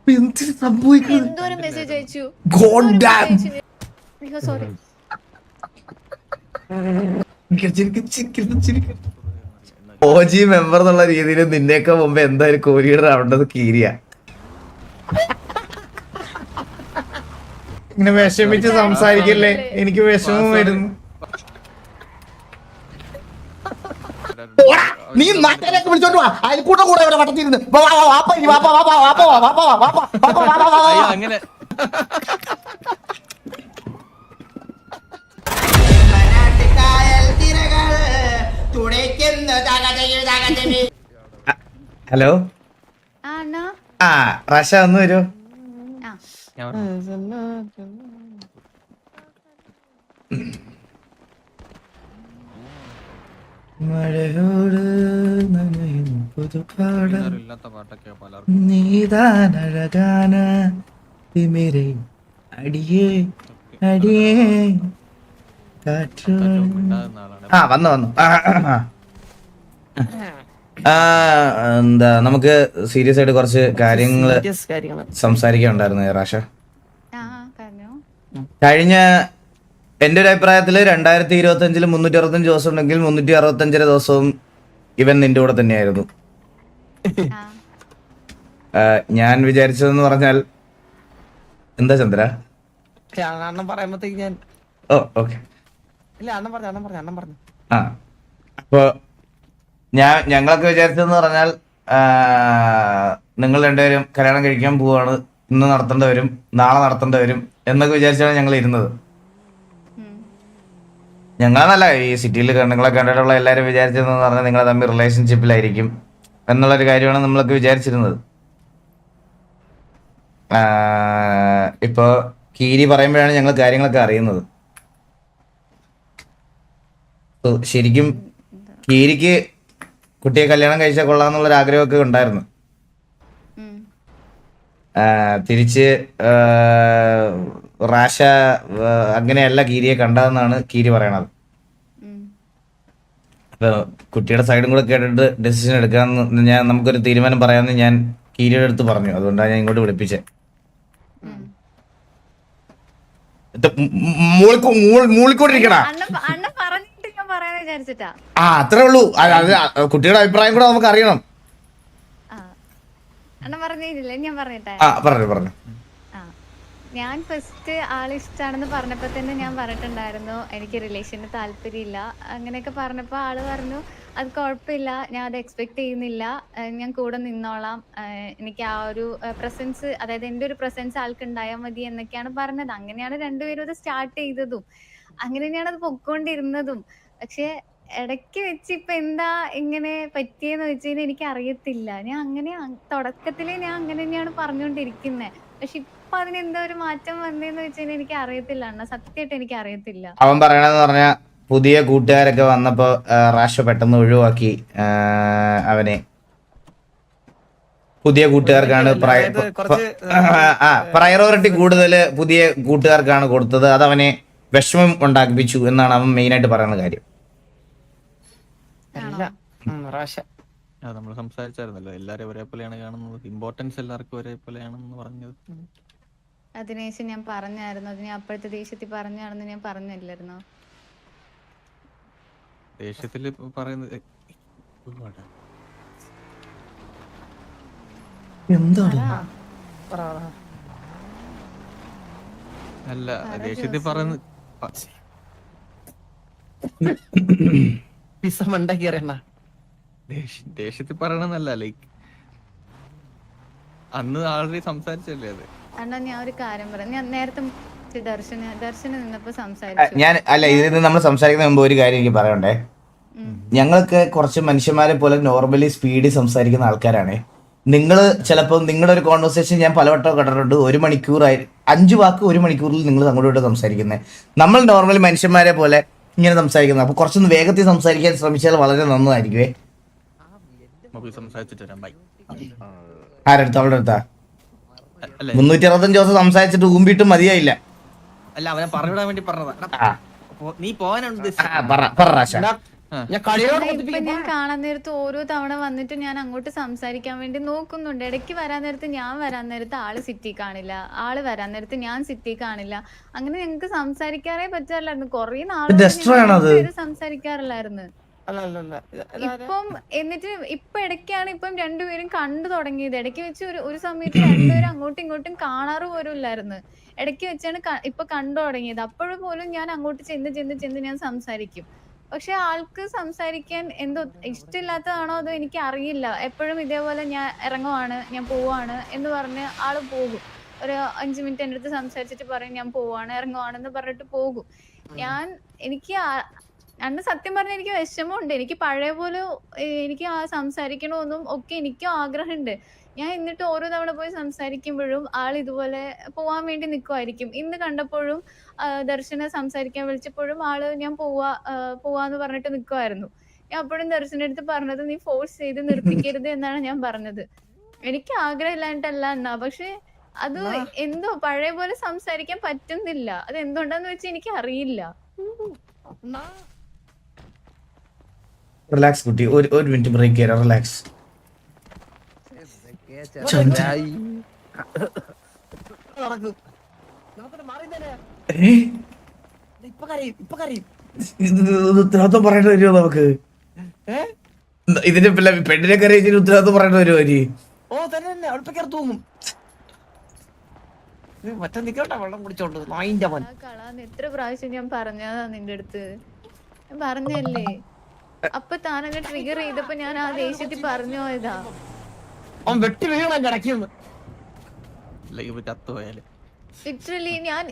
എന്തിന് സംഭവിക്കുന്നത്? എന്തോരം മെസ്സേജ് അയച്ചു. God damn. Sorry. OG member എന്നുള്ള രീതിയിൽ നിന്നേക്കാ മുമ്പ് എന്തായാലും കോരിയുടെ ആവേണ്ടത് കീരിയ. ഇങ്ങനെ വിഷമിച്ച് സംസാരിക്കല്ലേ, എനിക്ക് വിഷമം വരുന്നു. നീ നാട്ടിലേക്ക് വിളിച്ചോണ്ട് വാ, അയൽക്കൂട്ടം കൂടെ ഇവിടെ വട്ടത്തിരുന്ന് അങ്ങനെ ഹലോ. ആ റഷ ഒന്ന് വരൂ. മഴയോട് നനയും പുതുപാടം നീതാനഴകാന തിമിരെ അടിയേ അടിയേ കാറ്റു. ആ വന്നു വന്നു. എന്താ നമുക്ക് സീരിയസ് ആയിട്ട് കുറച്ച് കാര്യങ്ങള് സംസാരിക്കാനുണ്ടായിരുന്നു റാഷ. കഴിഞ്ഞ എന്റെ ഒരു അഭിപ്രായത്തില് 2025 365 ദിവസം ഉണ്ടെങ്കിൽ 365 ദിവസവും ഇവൻ നിന്റെ കൂടെ തന്നെയായിരുന്നു. ഞാൻ വിചാരിച്ചതെന്ന് പറഞ്ഞാൽ എന്താ ചന്ദ്ര? ഓ ഓക്കെ. ആ അപ്പൊ ഞങ്ങളൊക്കെ വിചാരിച്ചതെന്ന് പറഞ്ഞാൽ നിങ്ങൾ രണ്ടുപേരും കല്യാണം കഴിക്കാൻ പോവാണ്, ഇന്ന് നടത്തേണ്ടി വരും, നാളെ നടത്തേണ്ടി വരും എന്നൊക്കെ വിചാരിച്ചാണ് ഞങ്ങൾ ഇരുന്നത്. ഞങ്ങളെന്നല്ല, ഈ സിറ്റിയിൽ നിങ്ങളെ കണ്ടിട്ടുള്ള എല്ലാവരും വിചാരിച്ചതെന്ന് പറഞ്ഞാൽ നിങ്ങൾ തമ്മിൽ റിലേഷൻഷിപ്പിലായിരിക്കും എന്നുള്ളൊരു കാര്യമാണ് നമ്മളൊക്കെ വിചാരിച്ചിരുന്നത്. ഇപ്പോ കീരി പറയുമ്പോഴാണ് ഞങ്ങൾ കാര്യങ്ങളൊക്കെ അറിയുന്നത്. ശരിക്കും കീരിക്ക് കുട്ടിയെ കല്യാണം കഴിച്ചാൽ കൊള്ളാമെന്നുള്ളൊരു ആഗ്രഹമൊക്കെ ഉണ്ടായിരുന്നു. തിരിച്ച് റാഷ അങ്ങനെയല്ല കീരിയെ കണ്ടതെന്നാണ് കീരി പറയണത്. അപ്പൊ കുട്ടിയുടെ സൈഡും കൂടെ കേട്ടിട്ട് ഡെസിഷൻ എടുക്കാന്ന് നമുക്കൊരു തീരുമാനം പറയാമെന്ന് ഞാൻ കീരിയുടെ അടുത്ത് പറഞ്ഞു. അതുകൊണ്ടാണ് ഞാൻ ഇങ്ങോട്ട് വിളിപ്പിച്ചത്. മൂളിക്കൊണ്ടിരിക്കണ ആ അത്രേ ഉള്ളൂ. കുട്ടിയുടെ അഭിപ്രായം കൂടെ നമുക്ക് അറിയണം. പറഞ്ഞു. ഞാൻ ഫസ്റ്റ് ആള് ഇഷ്ടമാണെന്ന് പറഞ്ഞപ്പോ തന്നെ ഞാൻ പറഞ്ഞിട്ടുണ്ടായിരുന്നു എനിക്ക് റിലേഷന് താല്പര്യമില്ല. അങ്ങനെയൊക്കെ പറഞ്ഞപ്പോ ആള് പറഞ്ഞു അത് കുഴപ്പമില്ല, ഞാൻ അത് എക്സ്പെക്ട് ചെയ്യുന്നില്ല, ഞാൻ കൂടെ നിന്നോളാം, എനിക്ക് ആ ഒരു പ്രസൻസ്, അതായത് എൻ്റെ ഒരു പ്രസൻസ് ആൾക്ക് ഉണ്ടായാൽ മതി എന്നൊക്കെയാണ് പറഞ്ഞത്. അങ്ങനെയാണ് രണ്ടുപേരും അത് സ്റ്റാർട്ട് ചെയ്തതും അങ്ങനെ തന്നെയാണ് അത് പൊക്കോണ്ടിരുന്നതും. പക്ഷെ ഇടയ്ക്ക് വെച്ച് ഇപ്പൊ എന്താ ഇങ്ങനെ പറ്റിയെന്ന് വെച്ച് കഴിഞ്ഞാൽ എനിക്ക് അറിയത്തില്ല. ഞാൻ അങ്ങനെ തുടക്കത്തിലേ ഞാൻ അങ്ങനെ തന്നെയാണ് പറഞ്ഞുകൊണ്ടിരിക്കുന്നത്. പക്ഷെ ഇപ്പൊ അതിനെന്താ ഒരു മാറ്റം വന്നേന്ന് വെച്ച് കഴിഞ്ഞാൽ എനിക്ക് അറിയത്തില്ല അണ്ണ, സത്യമായിട്ട് എനിക്ക് അറിയത്തില്ല. അവൻ പറയണെന്ന് പറഞ്ഞാ പുതിയ കൂട്ടുകാരൊക്കെ വന്നപ്പോ റാഷ പെട്ടെന്ന് ഒഴിവാക്കി അവനെ. പുതിയ കൂട്ടുകാർക്കാണ് പ്രയോറിറ്റി കൂടുതൽ പുതിയ കൂട്ടുകാർക്കാണ് കൊടുത്തത്. അത് അവനെ വിഷമം ഉണ്ടാക്കിപ്പിച്ചു എന്നാണ് അവൻ മെയിൻ ആയിട്ട് പറയുന്ന കാര്യം. നമ്മൾ സംസാരിച്ചായിരുന്നല്ലോ, എല്ലാരും ഒരേപോലെയാണ് കാണുന്നത്, ഇമ്പോർട്ടൻസ് എല്ലാവർക്കും ഒരേപോലെയാണെന്ന് പറഞ്ഞത്. അതിനുശേഷം ഞാൻ പറഞ്ഞായിരുന്നു, അത് ഞാൻ അപ്പോഴത്തെ ദേഷ്യത്തിൽ പറഞ്ഞാണെന്ന് ഞാൻ പറഞ്ഞില്ലായിരുന്നോ? ദേഷ്യത്തില് പറയുന്നത് അല്ല, ദേഷ്യത്തിൽ പറയുന്നത് ദേഷ്യത്തിൽ പറയണമെന്നല്ല, ലൈക്ക് അന്ന് ആൾറെഡി സംസാരിച്ചല്ലേ അത്. അണ്ണാ ഞാൻ ഒരു കാര്യം പറയാം, ഞാൻ നേരത്തെ ദർശന നിന്നപ്പോ സംസാരിച്ചു. ഞാൻ അല്ല, ഇതിൽ നമ്മൾ സംസാരിക്കുന്ന മുമ്പ് ഒരു കാര്യം എനിക്ക് പറയണ്ടേ. ഞങ്ങൾക്ക് കുറച്ച് മനുഷ്യന്മാരെ പോലെ നോർമലി സ്പീഡിൽ സംസാരിക്കുന്ന ആൾക്കാരാണ്. നിങ്ങൾ ചിലപ്പോൾ നിങ്ങളുടെ ഒരു കോൺവെർസേഷൻ ഞാൻ പലവട്ടം കണ്ടിട്ടുണ്ട്, 1 മണിക്കൂറായി 5 വാക്ക് 1 മണിക്കൂറിൽ നിങ്ങൾ അങ്ങോട്ട് സംസാരിക്കുന്നത്. നമ്മൾ നോർമലി മനുഷ്യന്മാരെ പോലെ ഇങ്ങനെ സംസാരിക്കുന്നത്. അപ്പൊ കുറച്ചൊന്ന് വേഗത്തിൽ സംസാരിക്കാൻ ശ്രമിച്ചാൽ വളരെ നന്നായിരിക്കുവേ. ആരെടുത്ത അവളുടെ അടുത്താ 365 ദിവസം സംസാരിച്ചിട്ട് ഊമ്പിട്ട് മതിയായില്ല. അല്ല, അവനെ പറഞ്ഞിടാൻ വേണ്ടി പറഞ്ഞതാ. നീ പോകാനാണ് ഞാൻ കളിയോട് എന്നാ ഇപ്പൊ ഞാൻ കാണാൻ നേരത്ത് ഓരോ തവണ വന്നിട്ട് ഞാൻ അങ്ങോട്ട് സംസാരിക്കാൻ വേണ്ടി നോക്കുന്നുണ്ട്. ഇടയ്ക്ക് വരാൻ നേരത്ത് ഞാൻ വരാൻ നേരത്ത് ആള് സിറ്റി കാണില്ല, ആള് വരാൻ നേരത്ത് ഞാൻ സിറ്റി കാണില്ല. അങ്ങനെ ഞങ്ങക്ക് സംസാരിക്കാറേ പറ്റാറില്ലായിരുന്നു. കൊറേ നാളെ സംസാരിക്കാറില്ലായിരുന്നു. ഇപ്പം എന്നിട്ട് ഇപ്പൊ ഇടയ്ക്കാണ് ഇപ്പം രണ്ടുപേരും കണ്ടു തുടങ്ങിയത്. ഇടയ്ക്ക് വെച്ച് ഒരു സമയത്ത് രണ്ടുപേരും അങ്ങോട്ടും ഇങ്ങോട്ടും കാണാറ് പോലും ഇല്ലായിരുന്നു. ഇടയ്ക്ക് വെച്ചാണ് ഇപ്പൊ കണ്ടു തുടങ്ങിയത്. അപ്പോഴും പോലും ഞാൻ അങ്ങോട്ട് ചെന്ന് ഞാൻ സംസാരിക്കും. പക്ഷെ ആൾക്ക് സംസാരിക്കാൻ എന്തോ ഇഷ്ടമില്ലാത്തതാണോ അതോ എനിക്ക് അറിയില്ല. എപ്പോഴും ഇതേപോലെ ഞാൻ ഇറങ്ങുവാണ്, ഞാൻ പോവാണ് എന്ന് പറഞ്ഞ് ആള് പോകും. ഒരു 5 മിനിറ്റ് എൻ്റെ അടുത്ത് സംസാരിച്ചിട്ട് പറയും ഞാൻ പോവാണ് ഇറങ്ങുവാണെന്ന് പറഞ്ഞിട്ട് പോകും. എനിക്ക് അന്ന് സത്യം പറഞ്ഞാൽ എനിക്ക് വിഷമമുണ്ട്. എനിക്ക് പഴയ പോലെ എനിക്ക് സംസാരിക്കണമെന്നും ഒക്കെ എനിക്കും ആഗ്രഹമുണ്ട്. ഞാൻ എന്നിട്ട് ഓരോ തവണ പോയി സംസാരിക്കുമ്പോഴും ആൾ ഇതുപോലെ പോവാൻ വേണ്ടി നിൽക്കുമായിരിക്കും. ഇന്ന് കണ്ടപ്പോഴും ദർശനെ സംസാരിക്കാൻ വിളിച്ചപ്പോഴും ആള് ഞാൻ പോവാന്ന് പറഞ്ഞിട്ട് നിൽക്കുമായിരുന്നു. ഞാൻ അപ്പോഴും ദർശന്റെ അടുത്ത് പറഞ്ഞത് നീ ഫോഴ്സ് ചെയ്ത് നിർത്തിക്കരുത് എന്നാണ് ഞാൻ പറഞ്ഞത്. എനിക്ക് ആഗ്രഹം ഇല്ലാണ്ടല്ല എന്നാ, പക്ഷെ അത് എന്തോ പഴയ പോലെ സംസാരിക്കാൻ പറ്റുന്നില്ല. അത് എന്തുകൊണ്ടാന്ന് വെച്ചാൽ എനിക്ക് അറിയില്ല. റിലാക്സ് കുട്ടി, ഒരു മിനിറ്റ് ബ്രേക്ക് ചെയ്യാം. റിലാക്സ്. ഉത്തരവാദിത്വം പറയേണ്ടി വരുമോ നമുക്ക്? ഇതിന്റെ പെണ്ണിനെ കറിയിച്ചിട്ട് ഉത്തരവാദിത്വം പറയേണ്ടി വരുമോ? ഓ തന്നെ അടുപ്പിക്കാർ തൂങ്ങും. മറ്റേ നിക്കോട്ടെ വെള്ളം കുടിച്ചോണ്ട് നായിന്റെ മൻ. എത്ര പ്രാവശ്യം ഞാൻ പറഞ്ഞതാ നിന്റെ അടുത്ത്, ഞാൻ പറഞ്ഞല്ലേ. അപ്പൊ താനങ്ങ് ട്രിഗർ ചെയ്തപ്പോ ഞാൻ ആ ദേഷ്യത്തിൽ പറഞ്ഞു പോയതാ. അവൻ വെട്ടി വീണ കിടക്കുന്നു. ലിറ്ററലി ഞാൻ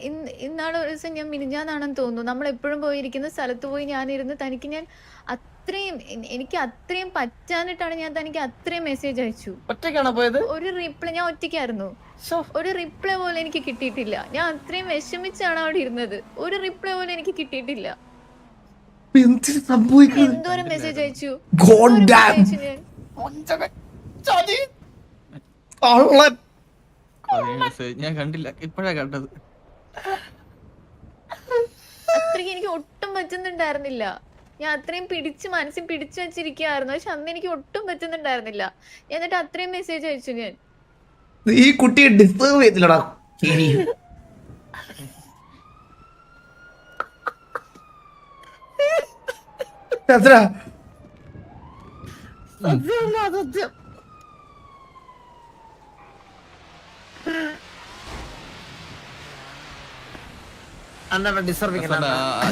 ഇന്നാളെ ഒരു ദിവസം ഞാൻ മിനിഞ്ഞാന്നാണെന്ന് തോന്നുന്നു നമ്മൾ എപ്പോഴും പോയിരിക്കുന്ന സ്ഥലത്ത് പോയി ഞാനിരുന്ന് തനിക്ക് ഞാൻ എനിക്ക് അത്രയും പറ്റാനിട്ടാണ് ഞാൻ തനിക്ക് അത്രയും മെസ്സേജ് അയച്ചു. ഒറ്റയ്ക്കാണോ പോയത്? ഒരു റിപ്ലൈ, ഞാൻ ഒറ്റയ്ക്കായിരുന്നു, ഒരു റിപ്ലൈ പോലും എനിക്ക് കിട്ടിയിട്ടില്ല. ഞാൻ അത്രയും വിഷമിച്ചാണ് അവിടെ ഇരുന്നത്. ഒരു റിപ്ലൈ പോലും എനിക്ക് കിട്ടിയിട്ടില്ല. എന്തോരം മെസ്സേജ് അയച്ചു ഞാൻ കണ്ടില്ല, ഇപ്പഴാ കണ്ടത്. അത്രയ്ക്ക് എനിക്ക് ഒട്ടും പറ്റുന്നുണ്ടായിരുന്നില്ല. ഞാൻ അത്രയും മനസ്സിൽ പിടിച്ചു വെച്ചിരിക്കുകയായിരുന്നു. പക്ഷെ അന്ന് എനിക്ക് ഒട്ടും പറ്റുന്നുണ്ടായിരുന്നില്ല. എന്നിട്ട് അത്രയും മെസ്സേജ് അയച്ചു ഞാൻ. ഈ കുട്ടിയെ ഡിസ്റ്റർബ് ചെയ്തില്ലടാ.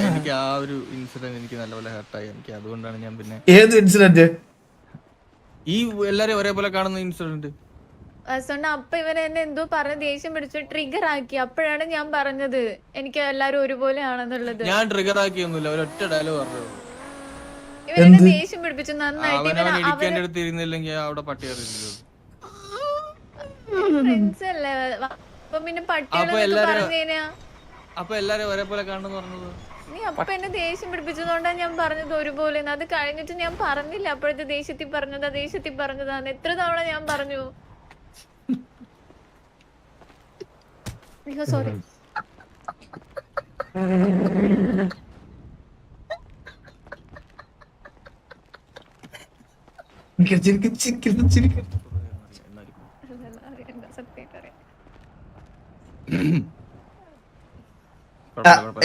എനിക്ക് ആ ഒരു ഇൻസിഡന്റ് എനിക്ക് നല്ലപോലെ ഹർട്ടായി. എനിക്ക് അതുകൊണ്ടാണ് ഞാൻ പിന്നെ. ഏത് ഇൻസിഡന്റ്? ഈ എല്ലാരും ഒരേപോലെ കാണുന്ന ഇൻസിഡന്റ്. അപ്പൊ ഇവനെ എന്നെ എന്തോ പറഞ്ഞ് ദേഷ്യം പിടിച്ചു ട്രിഗർ ആക്കി. അപ്പോഴാണ് ഞാൻ പറഞ്ഞത് എനിക്ക് എല്ലാരും ഒരുപോലെ ആണെന്നുള്ളത്. ഞാൻ ട്രിഗർ ആക്കിയൊന്നുമില്ല, ഒരൊറ്റ ഡയലോഗ് പറഞ്ഞു. ഇവരെന്നെ ദേഷ്യം പിടിപ്പിച്ചു നന്നായിട്ട്. ഇരിക്കേണ്ട അടുത്ത് ഇരുന്നില്ലെങ്കിൽ അവിടെ പട്ടിയാറില്ല. ഫ്രണ്ട്സ് അല്ലേ, അപ്പൊ പിന്നെ പട്ടികളെ പറഞ്ഞേനാ. അപ്പൊ എല്ലാരും ഒരേപോലെ കാണുന്നു പറഞ്ഞത്. നീ അപ്പൊ എന്നെ ദേഷ്യം പിടിപ്പിച്ചതുകൊണ്ടാണ് ഞാൻ പറഞ്ഞത് ഒരുപോലെ. അത് കഴിഞ്ഞിട്ട് ഞാൻ പറഞ്ഞില്ല അപ്പോഴത്തെ ദേഷ്യത്തിൽ പറഞ്ഞതാണ്. എത്ര തവണ ഞാൻ പറഞ്ഞു. സോറി.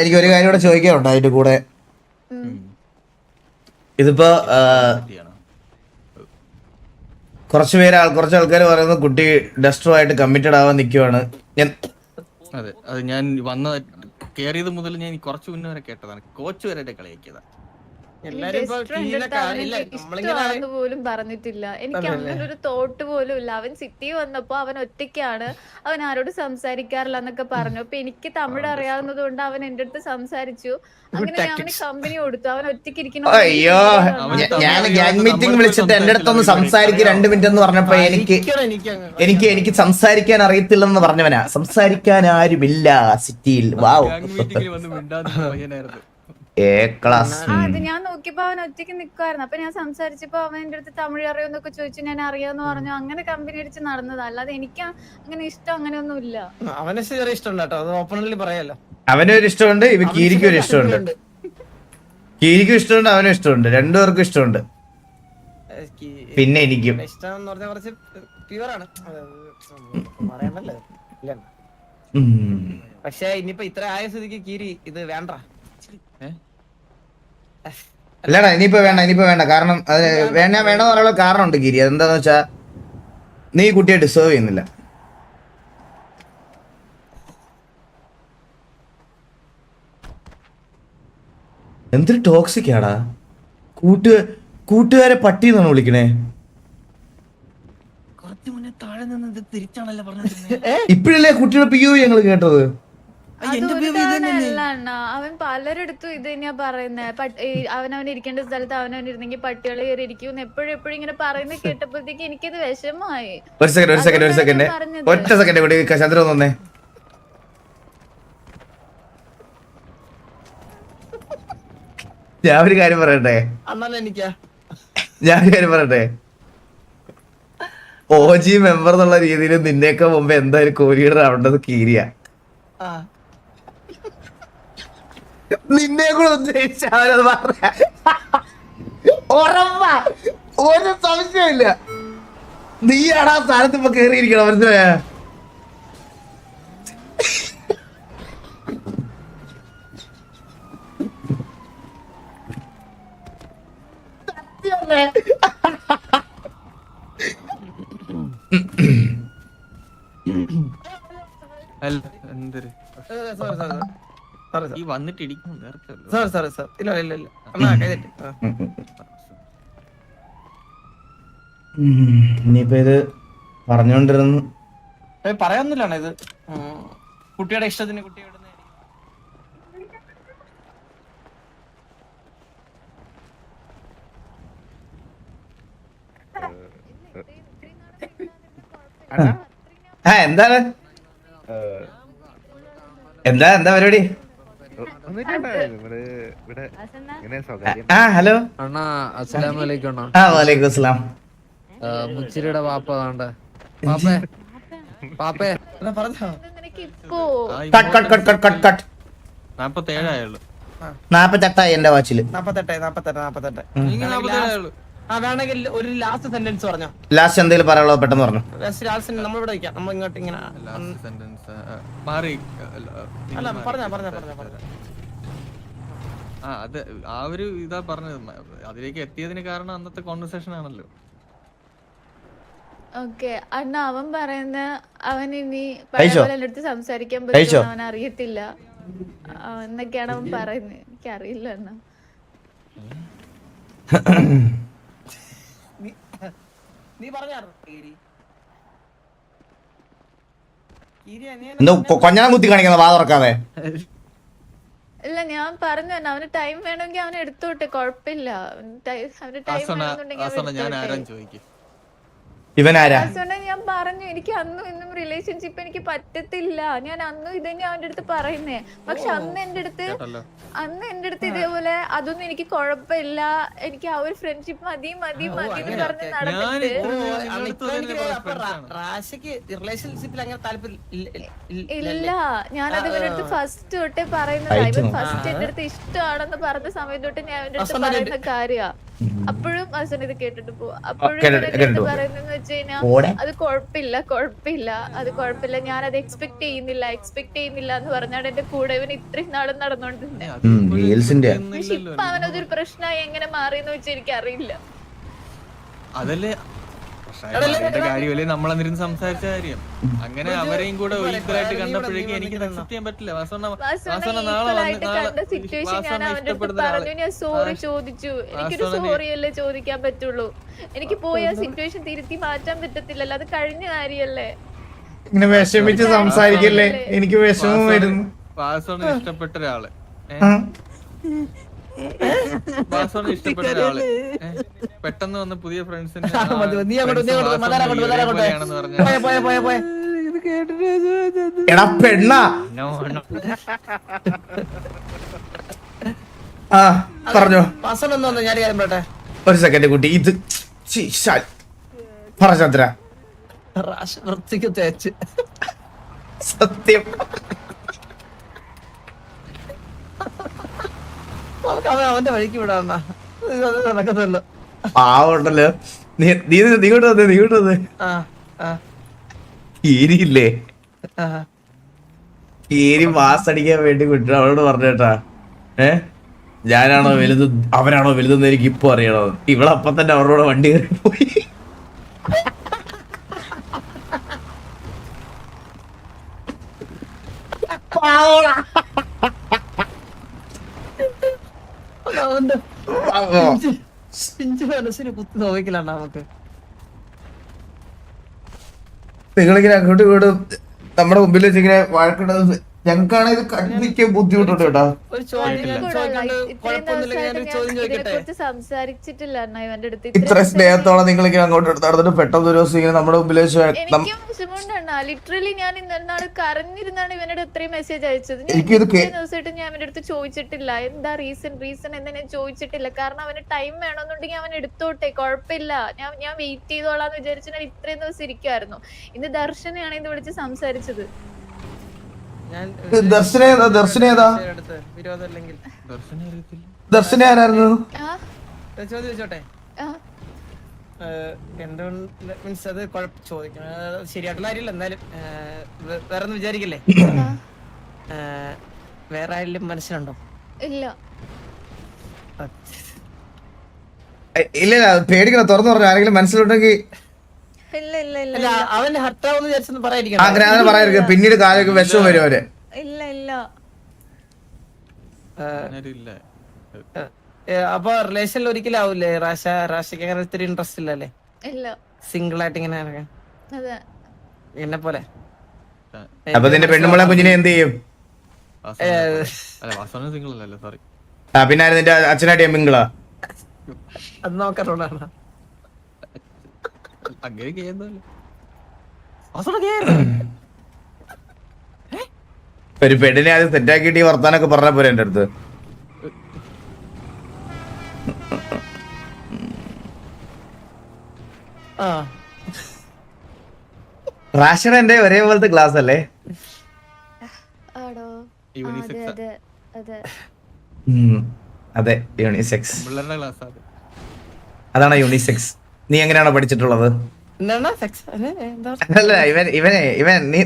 എനിക്കൊരു കാര്യം കൂടെ ചോദിക്കാനുണ്ട് അതിന്റെ കൂടെ. ഇതിപ്പോ കുറച്ച് ആൾക്കാർ പറയുന്നത് കുട്ടി ഡസ്റ്ററുമായിട്ട് കമ്മിറ്റഡ് ആവാൻ നിൽക്കുവാണ്. അതെ, അത് ഞാൻ കേറിയത് മുതൽ ഞാൻ കുറച്ചു മുന്നേ വരെ കേട്ടതാണ്. കോച്ച് വരെ കളിയാക്കിയതാണ്. പോലും പറഞ്ഞിട്ടില്ല. എനിക്ക് അങ്ങനെ ഒരു തോട്ട് പോലും ഇല്ല. അവൻ സിറ്റി വന്നപ്പോ അവൻ ഒറ്റയ്ക്കാണ്, അവൻ ആരോട് സംസാരിക്കാറില്ല എന്നൊക്കെ പറഞ്ഞു. അപ്പൊ എനിക്ക് തമിഴ് അറിയാവുന്നത് കൊണ്ട് അവൻ എന്റെ അടുത്ത് സംസാരിച്ചു. അങ്ങനെ ഞാൻ അവന് കമ്പനി കൊടുത്തു. അവൻ ഒറ്റയ്ക്ക് ഇരിക്കണം. അയ്യോ, ഞാൻ ഗ്യാങ് മീറ്റിംഗ് വിളിച്ചിട്ട് എന്റെ അടുത്തൊന്ന് സംസാരിക്കും 2 മിനിറ്റ് എന്ന് പറഞ്ഞപ്പോ എനിക്ക് സംസാരിക്കാൻ അറിയത്തില്ലെന്ന് പറഞ്ഞവനാ. സംസാരിക്കാൻ ആരുമില്ല സിറ്റിയിൽ. വാവ്, അത് ഞാൻ നോക്കിയപ്പോ അവൻ ഒറ്റയ്ക്ക് നിക്കുവായിരുന്നു. അപ്പൊ ഞാൻ സംസാരിച്ചപ്പോ അവൻ എന്റെ അടുത്ത് തമിഴ് അറിയോന്നൊക്കെ ചോദിച്ചു. ഞാൻ അറിയാന്ന് പറഞ്ഞു. അങ്ങനെ കമ്പനി അടിച്ച് നടന്നതാ. അല്ലാതെ എനിക്ക് അങ്ങനെ ഇഷ്ടം അങ്ങനെയൊന്നും ഇല്ല. അവനെ ചെറിയ ഇഷ്ടം കേട്ടോ, അത് ഓപ്പണലി പറയാലോ. അവനൊരു ഇഷ്ടമുണ്ട്, ഇവ കീരിക്കും ഒരു ഇഷ്ടമുണ്ട്. കീരിക്കും ഇഷ്ടമുണ്ട്, അവനും ഇഷ്ടമുണ്ട്, രണ്ടുപേർക്കും ഇഷ്ടമുണ്ട്. പിന്നെ എനിക്കും ഇഷ്ടം എന്ന് പറഞ്ഞാൽ കുറച്ച് പ്യുവറാണ്, പറയണ്ടല്ലോ. പക്ഷെ ഇനിയിപ്പോ ഇത്ര ആയ സ്ഥിതിക്ക് കീരി ഇത് വേണ്ട. അല്ലടാ, ഇനിയിപ്പോ വേണ്ട. കാരണം അത് വേണമെന്ന് പറയാനുള്ള കാരണമുണ്ട് ഗിരി. അതെന്താന്ന് വെച്ചാ നീ കുട്ടിയെ ഡിസേർവ് ചെയ്യുന്നില്ല. എന്തൊരു ടോക്സിക് ആടാ. കൂട്ടുകാരെ പട്ടി എന്നാണ് വിളിക്കണേ. കുറച്ചു മുന്നേ താഴെ നിന്ന് ഇത് തിരിച്ചാണല്ലോ പറഞ്ഞത്. ഇപ്പഴല്ലേ കുട്ടിയുടെ പിയു ഞങ്ങൾ കേട്ടത്. അണ്ണ അവൻ പലരിടത്തും ഇത് തന്നെയാ പറയുന്നത്. അവനവൻ ഇരിക്കേണ്ട സ്ഥലത്ത് അവനവൻ ഇരുന്നെങ്കിൽ പട്ടികൾ കയറി ഇരിക്കും എപ്പോഴും ഇങ്ങനെ പറയുന്നത് കേട്ടപ്പോഴത്തേക്ക് എനിക്കത് വിഷമമായി. ഒരു സെക്കൻഡ് ഒറ്റ സെക്കൻഡ് കൂടി ചന്ദ്ര വന്നേ. ഞാൻ ഒരു കാര്യം പറയട്ടെ. OG മെമ്പർ എന്നുള്ള രീതിയിൽ നിന്നേക്കാൾ മുമ്പ് എന്തായാലും കോഹ്ലിയുടെ ആവേണ്ടത് കീരിയ. നിന്നെ കൂടെ ഉദ്ദേശിച്ചത് പറഞ്ഞ ഒരു സംശയമില്ല. നീയാണ് ആ സ്ഥാനത്ത് ഇപ്പൊ കേറിയിരിക്കണം. മനസ്സിലായ ഈ വന്നിട്ട് ഇടിക്കുന്നു. ഇനിയിപ്പോ ഇത് പറഞ്ഞോണ്ടിരുന്നു പറയാന്നില്ലാണ്. ഇത് കുട്ടിയുടെ ഇഷ്ടത്തിന് കുട്ടി വിടുന്ന എന്താണ് എന്താ പരിപാടി? ഹലോ അണ്ണാ, അസ്സലാമു അലൈക്കും അണ്ണാ. വലൈക്കും അസ്സലാം. മുച്ചിരിയുടെ പാപ്പ താണ്ടെ. പാപ്പേ പാപ്പേ പറഞ്ഞോ. കട്ട് 47 ആയുള്ളൂ. 48 എന്റെ വാച്ചില്. 48 വേണമെങ്കിൽ ഒരു ലാസ്റ്റ് സെന്റൻസ് പറഞ്ഞോ. ലാസ്റ്റ് എന്തെങ്കിലും പറയാനുള്ളത് പെട്ടെന്ന് പറഞ്ഞു. ലാസ്റ്റ് നമ്മളിവിടെ വയ്ക്കാം. നമ്മൾ ഇങ്ങോട്ട് ഇങ്ങനെ മാറി അല്ല പറഞ്ഞോ. അത് ആ ഒരു ഇതാ പറഞ്ഞത്. അതിലേക്ക് എത്തിയതിന് കാരണം അന്നത്തെ കോൺവെർസേഷൻ ആണല്ലോ. ഓക്കെ അണ്ണ, അവൻ പറയുന്ന അവൻ ഇനി പഴയപോലെ എന്റെ അടുത്ത് സംസാരിക്കാൻ പറ്റുമോ അവൻ അറിയത്തില്ല എന്നൊക്കെയാണ് അവൻ പറയുന്നത്. എനിക്കറിയില്ല അണ്ണ. നീ പറഞ്ഞോ. എന്തോ കൊഞ്ഞാൻ കുത്തി കാണിക്കുന്ന വാ തുറക്കാതെ. ഇല്ല, ഞാൻ പറഞ്ഞു തന്നെ അവന് ടൈം വേണമെങ്കിൽ അവൻ എടുത്തോട്ടെ, കുഴപ്പമില്ല. അവന് ടൈം വേണമെന്നുണ്ടെങ്കിൽ ഞാൻ ആരാന്ന് ചോദിക്കും. ഇവനാരാ? ഞാൻ പറഞ്ഞു എനിക്ക് അന്നും ഇന്നും റിലേഷൻഷിപ്പ് എനിക്ക് പറ്റത്തില്ല. ഞാൻ അന്നും ഇത് തന്നെ അവന്റെ അടുത്ത് പറയുന്നേ. പക്ഷെ അന്ന് എന്റെ അടുത്ത് ഇതേപോലെ അതൊന്നും എനിക്ക് കുഴപ്പമില്ല, എനിക്ക് ആ ഒരു ഫ്രണ്ട്ഷിപ്പ് മതി എന്ന് പറഞ്ഞ് നടന്നിട്ട് ഇല്ല. ഞാനത് ഇവന്റെ അടുത്ത് ഫസ്റ്റ് തൊട്ടേ പറയുന്നതാ. ഇവൻ ഫസ്റ്റ് എന്റെ അടുത്ത് ഇഷ്ടമാണെന്ന് പറഞ്ഞ സമയം തൊട്ട് ഞാൻ അവന്റെ അടുത്ത് പറയുന്ന കാര്യ. അപ്പോഴും അസൻ ഇത് കേട്ടിട്ട് പോവാ. അപ്പോഴും പറയുന്നതെന്ന് വെച്ച് കഴിഞ്ഞാൽ അത് കുഴപ്പമില്ല, ഞാനത് എക്സ്പെക്ട് ചെയ്യുന്നില്ല എന്ന് പറഞ്ഞാണ് എന്റെ കൂടെ ഇവൻ ഇത്രയും നാളും നടന്നോണ്ടിരുന്നേ. പക്ഷെ ഇപ്പൊ അവനതൊരു പ്രശ്നമായി എങ്ങനെ മാറിയെന്ന് വെച്ചാൽ എനിക്കറിയില്ല. അതല്ലേ കാര്യമല്ലേ നമ്മളന്നിരുന്ന് സംസാരിച്ച കാര്യം. അങ്ങനെ അവരെയും കൂടെ ഈക്വലായിട്ട് കണ്ടപ്പോഴേക്കും എനിക്ക് അക്സെപ്റ്റ് ചെയ്യാൻ പറ്റില്ല. ഞാൻ സോറി ചോദിച്ചു. എനിക്കൊരു സോറി അല്ലേ ചോദിക്കാൻ പറ്റുള്ളൂ. എനിക്ക് പോയി ആ സിറ്റുവേഷൻ തിരുത്തി മാറ്റാൻ പറ്റത്തില്ലല്ലോ. അത് കഴിഞ്ഞ കാര്യല്ലേ. ഇങ്ങനെ വിഷമിച്ച് സംസാരിക്കല്ലേ, എനിക്ക് വിഷമം വരുന്നു. വാസോണ് ഇഷ്ടപ്പെട്ട ഒരാള് ഇഷ്ടപ്പെട്ട ഒരാള് പെട്ടെന്ന് വന്ന പുതിയ ഫ്രണ്ട്സിന് എടാ പെണ്ണാ. പറഞ്ഞോ. ഒരു സെക്കൻഡ് കുട്ടി, ഇത് പറ ചന്ദ്ര. സത്യം നമുക്ക് അവന്റെ വഴിക്ക് വിടാണ്ണ, അത് നടക്കത്തുള്ളൂ. പാവുണ്ടല്ലോ. നീ ഇങ്ങോട്ട് വന്നേ. ആ ആ കീരിയില്ലേ, ആ കീരി മാസ് അടിക്കാൻ വേണ്ടി വിട്ടു. അവളോട് പറഞ്ഞേട്ടാ, ഞാനാണോ വലുത് അവനാണോ വലുതെന്ന് എനിക്ക് ഇപ്പൊ അറിയണോ. ഇവളപ്പം തന്നെ അവരോട് വണ്ടി കയറി പോയി. അവന്റെ പിഞ്ചു മനസ്സിന് കുത്തി നോക്കിക്കലാണ് നമുക്ക്. നിങ്ങളിങ്ങനെ അങ്ങോട്ടും ഇങ്ങോട്ടും നമ്മുടെ മുമ്പിൽ വെച്ചിങ്ങനെ വഴക്കിടുന്നത് ഞങ്ങൾക്കാണെങ്കിൽ ഇത് കണ്ടിരിക്കാൻ ബുദ്ധിമുട്ടുണ്ട് കേട്ടോ. ഒരു ചോദ്യം ചോദിക്കാണ്ട് ഇത്രയും കുഴപ്പമൊന്നുമില്ലെങ്കിൽ ഞാനൊരു ചോദ്യം ഇതിനെ ചോദിക്കട്ടെ? കുറിച്ച് സംസാരിച്ചിട്ടില്ല അണ്ണാ ഇവന്റെ അടുത്ത്. ഇത്ര സ്നേഹത്തോടെ നിങ്ങളിങ്ങനെ അങ്ങോട്ട് നടന്നിട്ട് പെട്ടെന്ന് ഒരു ദിവസം ഇങ്ങനെ നമ്മുടെ മുമ്പിൽ വെച്ച് എനിക്കും വിഷമമുണ്ടാ. ലിറ്ററലി ഞാൻ ഇന്നാണ് കരഞ്ഞിരുന്നാണ് ഇവനോട് ഇത്രയും മെസ്സേജ് അയച്ചത്. എനിക്കിത് ദിവസമായിട്ട് ഞാൻ അവന്റെ അടുത്ത് ചോദിച്ചിട്ടില്ല എന്താ റീസൺ എന്താ ഞാൻ ചോദിച്ചിട്ടില്ല. കാരണം അവന് ടൈം വേണമെന്നുണ്ടെങ്കിൽ അവൻ എടുത്തോട്ടെ, കുഴപ്പമില്ല, ഞാൻ വെയിറ്റ് ചെയ്തോളാന്ന് വിചാരിച്ചു ഞാൻ ഇത്രയും ദിവസം ഇരിക്കുവായിരുന്നു. ഇന്ന് ദർശനെയാണ് ഇത് വിളിച്ച് സംസാരിച്ചത്. ഞാൻ ദർശനേതാ അടുത്ത് വിരോധമില്ലെങ്കിൽ ദർശന ആരായിരുന്നു? ചോദ്യം ചോദിച്ചോട്ടെ? ആ എന്തുകൊണ്ട് മീൻസ് അത് ചോദിക്കണം, ശരിയായിട്ടുള്ള കാര്യമില്ല. എന്നാലും വേറെ ഒന്നും വിചാരിക്കില്ലേ? വേറെ ആരെങ്കിലും മനസ്സിലുണ്ടോ? ഇല്ല ഇല്ല പേടിക്കണം, തുറന്നു പറഞ്ഞു. ആരെങ്കിലും മനസ്സിലുണ്ടെങ്കിൽ ഇല്ല ഇല്ല ഇല്ല അല്ല, അവൻ ഹർട്ടാവെന്ന് വിചാരിച്ചൊന്നും പറയാതിരിക്കണം. അങ്ങനെ പറയരുത്, പിന്നീട് കാലൊക്കെ വിഷമം വരും അവര്. ഇല്ല ഇല്ല. അപ്പൊ റിലേഷനിൽ ഒരിക്കലും ആവൂലേ റാഷയ്ക്ക് അങ്ങനെ ഒത്തിരി ഇൻട്രസ്റ്റ് ഇല്ലല്ലേ ഇല്ല സിംഗിൾ ആയിട്ട് ഇങ്ങനെ നടക്കാൻ? അതെ എന്നെ പോലെ. അപ്പൊ നിന്റെ പെണ്ണുമ്പളെ കുഞ്ഞിനെ എന്ത് ചെയ്യും? പിന്നെ ആര് നിന്റെ അച്ഛനായിട്ട് എമ്മിങ്ങളാ? അത് നോക്കാറുണ്ടാണ്. ഒരു പെണ്ണിനെ ആദ്യം സെറ്റാക്കിയിട്ട് ഈ വർത്താനൊക്കെ പറഞ്ഞ പോലെ എന്റെ അടുത്ത്. റാഷയുടെ എന്റെ ഒരേപോലത്തെ ക്ലാസ് അല്ലേ? ആടോ അതെ അതെ അതെ അതെ, യൂണിസെക്സ്. അതാണ് യൂണിസെക്സ്. നീ എങ്ങനെയാണോ പഠിച്ചിട്ടുള്ളത്? അല്ല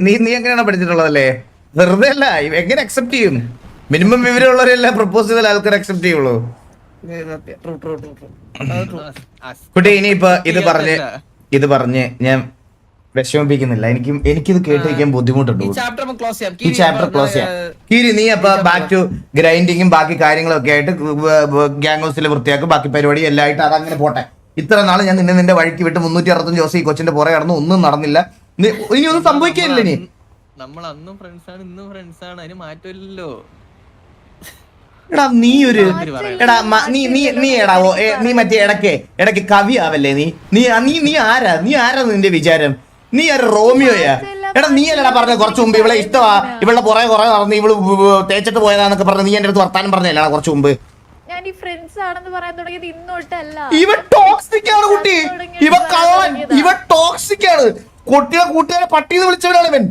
നീ എങ്ങനെയാണോ പഠിച്ചിട്ടുള്ളതല്ലേ? വെറുതെ അല്ല, എങ്ങനെ അക്സെപ്റ്റ് ചെയ്യും? മിനിമം വിവരമുള്ളവരെല്ലാം പ്രപ്പോസ് ചെയ്താൽ ആൾക്കാർ അക്സെപ്റ്റ് ചെയ്യുള്ളൂ. കുട്ടി ഇനിയിപ്പോ ഇത് പറഞ്ഞ് ഞാൻ വിഷമിപ്പിക്കുന്നില്ല. എനിക്കിത് കേട്ടിരിക്കാൻ ബുദ്ധിമുട്ടുണ്ട്. ഈ ചാപ്റ്റർ ക്ലോസ് ചെയ്യാം. കീരി നീ അപ്പൊ ബാക്ക് ടു ഗ്രൈൻഡിങ്ങും ബാക്കി കാര്യങ്ങളും ഒക്കെ ആയിട്ട് ഗ്യാങ് ഹൗസിൽ വൃത്തിയാക്കും, ബാക്കി പരിപാടി എല്ലാം ആയിട്ട് അതങ്ങനെ പോട്ടെ. ഇത്ര നാളെ ഞാൻ നിന്റെ വഴിക്ക് വിട്ട് 365 ദിവസം ഈ കൊച്ചിന്റെ പുറകെ നടന്നു, ഒന്നും നടന്നില്ല. ഇനി ഒന്നും സംഭവിക്കില്ല. ഇനി നമ്മൾ അന്നും ഫ്രണ്ട്സാണ് ഇന്നും ഫ്രണ്ട്സാണ്, അതിന് മാറ്റമില്ലല്ലോ. എടാ നീ ഒരു നീ മറ്റേ ഇടയ്ക്ക് കവി ആവല്ലേ? നീ ആരാ നിന്റെ വിചാരം? നീ ആര് റോമിയോയാ? എടാ നീ അല്ലടാ പറഞ്ഞ കുറച്ചു മുമ്പ് ഇവളെ ഇഷ്ടമാ, ഇവളുടെ പുറകെ കുറെ നടന്ന് ഇവള് തേച്ചിട്ട് പോയതാന്നൊക്കെ പറഞ്ഞ നീ എന്റെ അടുത്ത് വർത്താനം പറഞ്ഞല്ലേടാ കുറച്ചു മുമ്പ്? ഞാൻ ഈ ഫ്രണ്ട്സ് ആണെന്ന് പറയാൻ തുടങ്ങിയത് ഇന്നോട്ടല്ല. ഇവ ടോക്സിക് ആണ് കുട്ടി, ഇവ കള്ളൻ, ഇവ ടോക്സിക് ആണ്. കൂട്ടുകാരെ പട്ടിന്ന് വിളിച്ചവനാണ് ഇവൻ,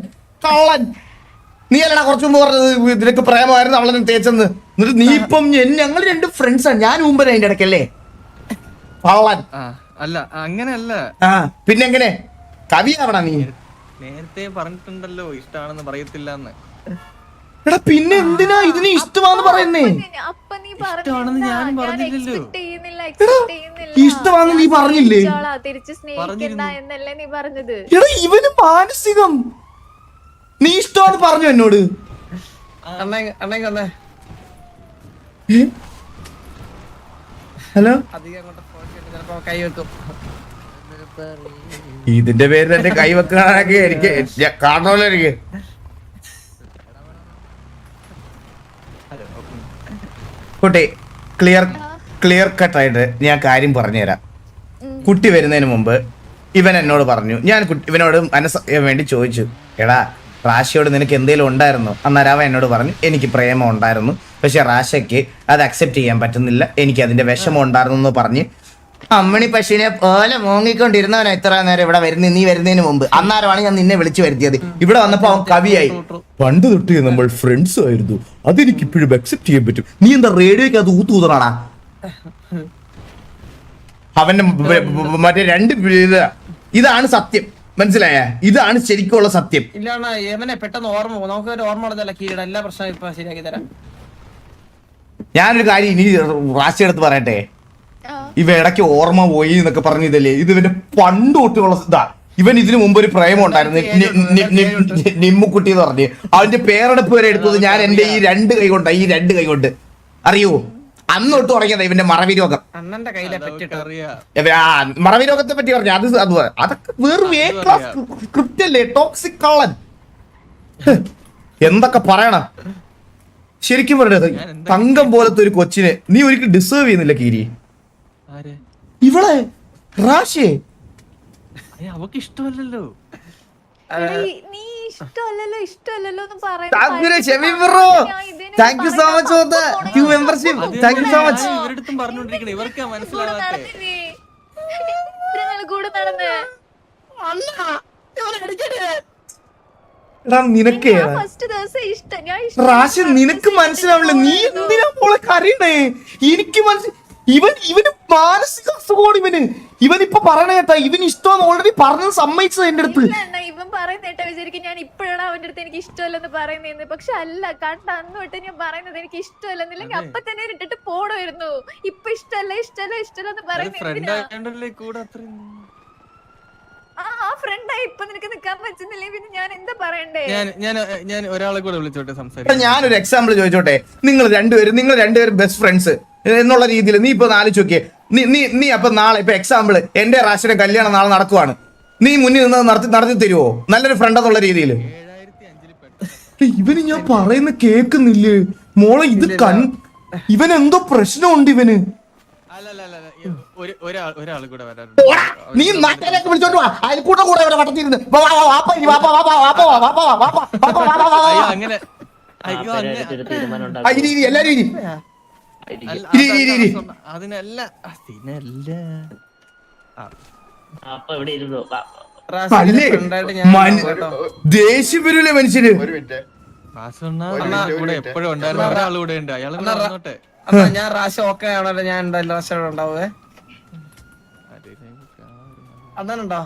കള്ളൻ. നീ അല്ലടാ കുറച്ചു മുമ്പ് പറഞ്ഞത് ഇതിനൊക്കെ പ്രേമമായിരുന്നു അവളെ തേച്ചെന്ന്. എന്നിട്ട് നീ ഇപ്പം ഞങ്ങൾ 2 ഫ്രണ്ട്സാണ്, ഞാൻ മുമ്പ് അതിന്റെ ഇടയ്ക്കല്ലേ കള്ളൻ? അല്ല അങ്ങനെയല്ല. പിന്നെ എങ്ങനെ കവിയാവണ നീ? നേരത്തെ പറഞ്ഞിട്ടുണ്ടല്ലോ ഇഷ്ടമാണെന്ന് പറയത്തില്ല എന്ന്. എടാ പിന്നെ എന്തിനാ ഇതിന് ഇഷ്ടമാന്ന് പറയുന്നേ? ഇഷ്ടമാണെന്ന് ഞാനും പറഞ്ഞില്ലല്ലോ. ഇഷ്ടമാന്ന് നീ പറഞ്ഞില്ലേ? തിരിച്ച് സ്നേഹിക്കണ്ട എന്നല്ലേ നീ പറഞ്ഞത്? എടാ ഇവന് മാനസികം. നീ ഇഷ്ടമാന്ന് പറഞ്ഞു എന്നോട്. ഹലോ, കൈ വെക്കും. ഇതിന്റെ പേരിൽ എന്റെ കൈ വെക്കാനൊക്കെ എനിക്ക് കാണണമല്ലോ. എനിക്ക് കുട്ടി ക്ലിയർ കട്ടായിട്ട് ഞാൻ കാര്യം പറഞ്ഞുതരാം. കുട്ടി വരുന്നതിന് മുമ്പ് ഇവൻ എന്നോട് പറഞ്ഞു, ഞാൻ ഇവനോട് വേണ്ടി ചോദിച്ചു, എടാ റാഷയോട് നിനക്ക് എന്തെങ്കിലും ഉണ്ടായിരുന്നോ? അന്നേരം അവൻ എന്നോട് പറഞ്ഞു എനിക്ക് പ്രേമം ഉണ്ടായിരുന്നു, പക്ഷെ റാഷയ്ക്ക് അത് അക്സെപ്റ്റ് ചെയ്യാൻ പറ്റുന്നില്ല, എനിക്ക് അതിന്റെ വിഷമം ഉണ്ടായിരുന്നു എന്ന് പറഞ്ഞ് അമ്മണി പശുവിനെ പോലെ മോങ്ങിക്കൊണ്ടിരുന്നവനാ ഇത്ര നേരം ഇവിടെ നീ വരുന്നതിന് മുമ്പ്. അന്നേരമാണ് ഞാൻ നിന്നെ വിളിച്ചു വരുത്തിയത്. ഇവിടെ വന്നപ്പോ അവൻ കവിയായി. പണ്ട് തൊട്ട് നമ്മൾ ഫ്രണ്ട്സ് ആയിരുന്നു, അതെനിക്ക് ഇപ്പോഴും അക്സെപ്റ്റ് ചെയ്യാൻ പറ്റും. നീ എന്താ റേഡിയോക്ക് അത് ഊത്തൂതറാണാ? അവന്റെ മറ്റേ രണ്ട് ഇതാണ് സത്യം, മനസ്സിലായ? ഇതാണ് ശരിക്കുള്ള സത്യം. ഇല്ലാണ യമനെ പെട്ടെന്ന് ഓർമ്മ പോകും. നമുക്ക് ഒരു ഓർമ്മ ഉള്ളതല്ല കീഴട എല്ലാ പ്രശ്നവും ഇപ്പൊ ശരിയാക്കി തരാം. ഞാനൊരു കാര്യം ഇനി റാശിയെടുത്ത് പറയട്ടെ. ഇവ ഇടയ്ക്ക് ഓർമ്മ പോയി എന്നൊക്കെ പറഞ്ഞതല്ലേ, ഇത് ഇവന്റെ പണ്ട് തൊട്ടുള്ള ഇതാ. ഇവൻ ഇതിനു മുമ്പ് ഒരു പ്രേമം ഉണ്ടായിരുന്നു, നിമ്മുക്കുട്ടി എന്ന് പറഞ്ഞ്. അവന്റെ പേരെടുപ്പ് വരെ എടുത്തത് ഞാൻ എന്റെ ഈ രണ്ട് കൈ കൊണ്ട് അറിയോ? അന്ന് തൊട്ട് തുടങ്ങിയതാ ഇവന്റെ മറവി രോഗം. അണ്ണന്റെ കയ്യിലെ പറ്റിട്ട് മറവി രോഗത്തെ പറ്റി പറഞ്ഞു. അതൊക്കെ വെറും എ ക്ലാസ് സ്ക്രിപ്റ്റ് അല്ലേ, ടോക്സിക് കള്ളൻ. എന്തൊക്കെ പറയണം ശരിക്കും പറയണത്. തങ്കം പോലത്തെ ഒരു കൊച്ചിനെ നീ ഒരിക്കലും ഡിസേർവ് ചെയ്യുന്നില്ല കീരി. ഇവളെ റാഷിയെ അവക്ക് ഇഷ്ടമല്ലല്ലോ. നീ ഇഷ്ടമല്ലല്ലോ എന്ന് thank you so much for the queue membership. Thank you so much. ഇവരടുത്തും പറഞ്ഞോണ്ടിരിക്കണേ, ഇവർക്കാ മനസ്സിലാവാത്തെ. കൂടെ നടന്ന് നിനക്ക് റാഷി നിനക്ക് മനസ്സിലാവില്ല. നീ എന്തിനാ മോളെ കരയണേ? എനിക്ക് ഇവന് മാനസിക അസുഖമാണ്. ഇവനിപ്പൊ പറയണ കേട്ടാ, ഇവന് ഇഷ്ടമെന്ന് ഓൾറെഡി പറഞ്ഞത് സമ്മതിച്ചത് എന്റെ അടുത്ത്. ഇവൻ പറയുന്നേട്ടാ വിചാരിക്കും ഞാൻ ഇപ്പോഴാണ് അവന്റെ അടുത്ത് എനിക്ക് ഇഷ്ടമല്ലെന്ന് പറയുന്നതെന്ന്. പക്ഷെ അല്ല, കണ്ട അന്ന് തൊട്ട് ഞാൻ പറയുന്നത് എനിക്ക് ഇഷ്ടമല്ലെന്നില്ലെങ്കിൽ അപ്പൊ തന്നെ ഇട്ടിട്ട് പോടുമായിരുന്നു. ഇപ്പൊ ഇഷ്ടമല്ല എന്ന് പറയുന്നത് ആ ഫ്രണ്ടായി ഇപ്പൊ നിനക്ക് നിക്കാൻ പറ്റുന്നില്ലേ, പിന്നെ ഞാൻ എന്താ പറയണ്ടേ? ഞാൻ ഒരാളെ കൂടെ വിളിച്ചോട്ടെ സംസാരിക്കാം. ഞാനൊരു എക്സാമ്പിൾ ചോദിച്ചോട്ടെ. നിങ്ങൾ രണ്ടുപേരും ബെസ്റ്റ് ഫ്രണ്ട്സ് എന്നുള്ള രീതിയിൽ നീ ഇപ്പൊ ആലോചിച്ച് നോക്കിയേ. നീ അപ്പൊ നാളെ ഇപ്പൊ എക്സാമ്പിൾ എന്റെ റാഷിയുടെ കല്യാണം നാളെ നടക്കുവാണ്. നീ മുന്നിൽ നിന്ന് നടത്തി തരുവോ നല്ലൊരു ഫ്രണ്ട് എന്നുള്ള രീതിയിൽ? ഇവന് ഞാൻ പറയുന്ന കേക്കുന്നില്ലേ മോളെ? ഇത് ഇവൻ എന്തോ പ്രശ്നമുണ്ട് ഇവന്. ഒരാൾ കൂടെ വരാറുണ്ട്. നീ നാട്ടിലേക്ക് വിളിച്ചോണ്ട് വാ, അയൽക്കൂട്ടം കൂടെ ഇവിടെ വട്ടത്തിരുന്ന് അങ്ങനെ എല്ലാരും അതിനല്ല ദേഷ്യം വരൂലേ മനുഷ്യര്? കൂടെ എപ്പോഴും ഉണ്ടായിരുന്ന ഒരാൾ കൂടെ ഉണ്ട്, അയാൾ പറഞ്ഞോട്ടെ. ഞാൻ റാശി ഓക്കെ ആണല്ലോ, ഞാൻ എന്തായാലും റാശി ഉണ്ടാവേ. അണ്ണനുണ്ടോ?